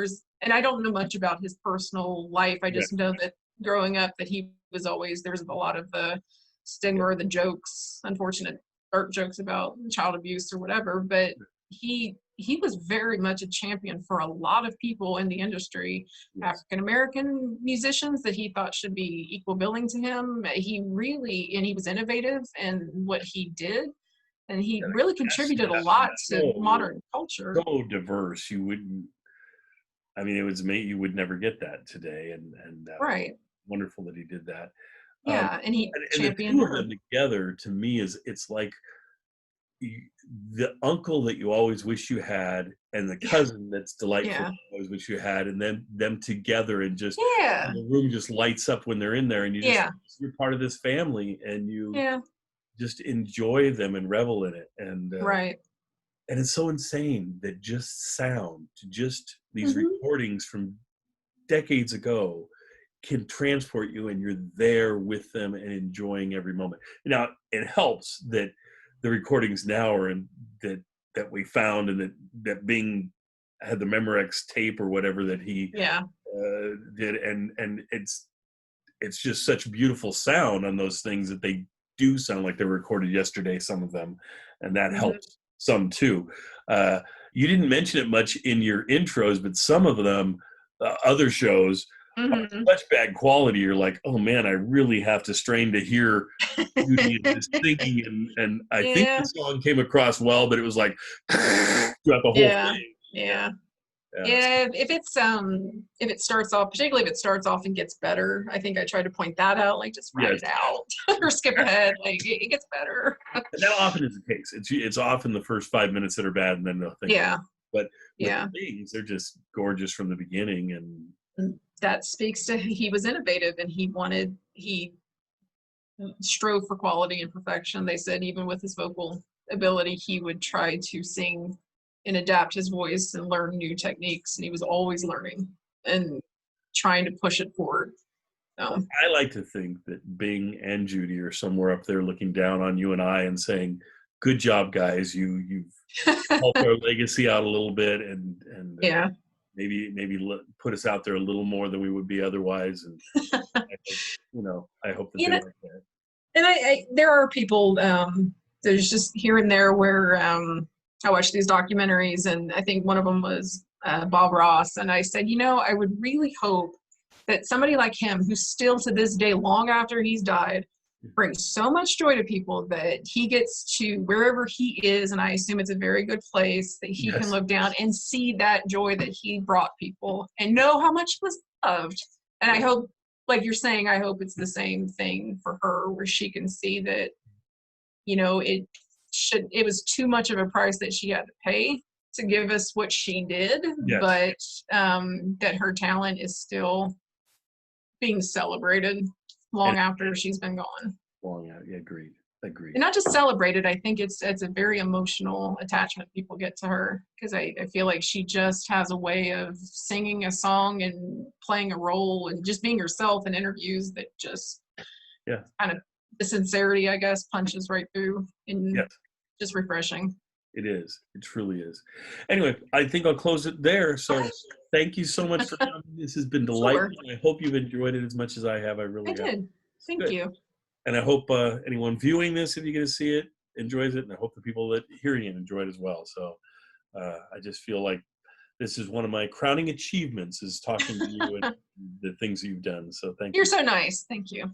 And I don't know much about his personal life. I Right. just know that growing up that he was always there was a lot of the stigma or the jokes, unfortunate art jokes about child abuse or whatever. But he was very much a champion for a lot of people in the industry, Yes. African American musicians that he thought should be equal billing to him. He was innovative in what he did, and he Yeah, the really cast contributed a was lot to so modern culture. so diverse. You wouldn't. I mean, it was me. You would never get that today, and Right. wonderful that he did that. Um, Yeah, and he and the championed two of her. them together, to me, it's like you, the uncle that you always wish you had, and the Yeah. cousin that's delightful Yeah. that you always wish you had, and then them together, and just Yeah. the room just lights up when they're in there, and Yeah. you're part of this family, and you Yeah. just enjoy them and revel in it, Right. and it's so insane that just sound, to just these Mhm. recordings from decades ago can transport you, and you're there with them and enjoying every moment. Now, it helps that the recordings now are in that we found, and that Bing had the Memorex tape or whatever that he Yeah. did, and it's just such beautiful sound on those things that they do sound like they were recorded yesterday, some of them, and that Mhm. helps some too. Uh, you didn't mention it much in your intros, but some of them, other shows, are Mhm. such bad quality. You're like, oh man, I really have to strain to hear Judy and this singing, and I think the Yeah. song came across well, but it was like throughout the whole Yeah. thing. Yeah, Yeah. yeah, Yeah, if it starts off, particularly if it starts off and gets better, I think I try to point that out, like just write yes. it out or skip ahead. Like it gets better. And that often is the case. It's often the first 5 minutes that are bad, and then nothing. Yeah. But with the Yeah. Bings, they're just gorgeous from the beginning, and And that speaks to he was innovative and he strove for quality and perfection. They said even with his vocal ability, he would try to sing and adapt his voice and learn new techniques. And he was always learning and trying to push it forward. So, I like to think that Bing and Judy are somewhere up there looking down on you and I and saying, "Good job, guys. You've helped our legacy out a little bit, and yeah. maybe put us out there a little more than we would be otherwise." And I hope, I hope that You they know, like that. and I there are people, there's just here and there where I watched these documentaries, and I think one of them was Bob Ross. And I said, I would really hope that somebody like him, who still to this day, long after he's died, brings so much joy to people that he gets to wherever he is, and I assume it's a very good place, that he can Yes. look down and see that joy that he brought people and know how much he was loved. And I hope, like you're saying, I hope it's the same thing for her, where she can see that, it was too much of a price that she had to pay to give us what she did, Yes. but that her talent is still being celebrated long after she's been gone. Long out. Yeah, agreed. And not just celebrated, I think it's a very emotional attachment people get to her, because I feel like she just has a way of singing a song and playing a role and just being herself in interviews that just kind of, the sincerity, I guess, punches right through, and just refreshing. It is. It truly is. Anyway, I think I'll close it there. So thank you so much for coming. This has been delightful. Sure. I hope you've enjoyed it as much as I have. I really have. Did. Thank you. And I hope anyone viewing this, if you get to see it, enjoys it. And I hope the people that hearing it enjoy it as well. So I just feel like this is one of my crowning achievements, is talking to you and the things you've done. So thank you. You're so nice. Thank you.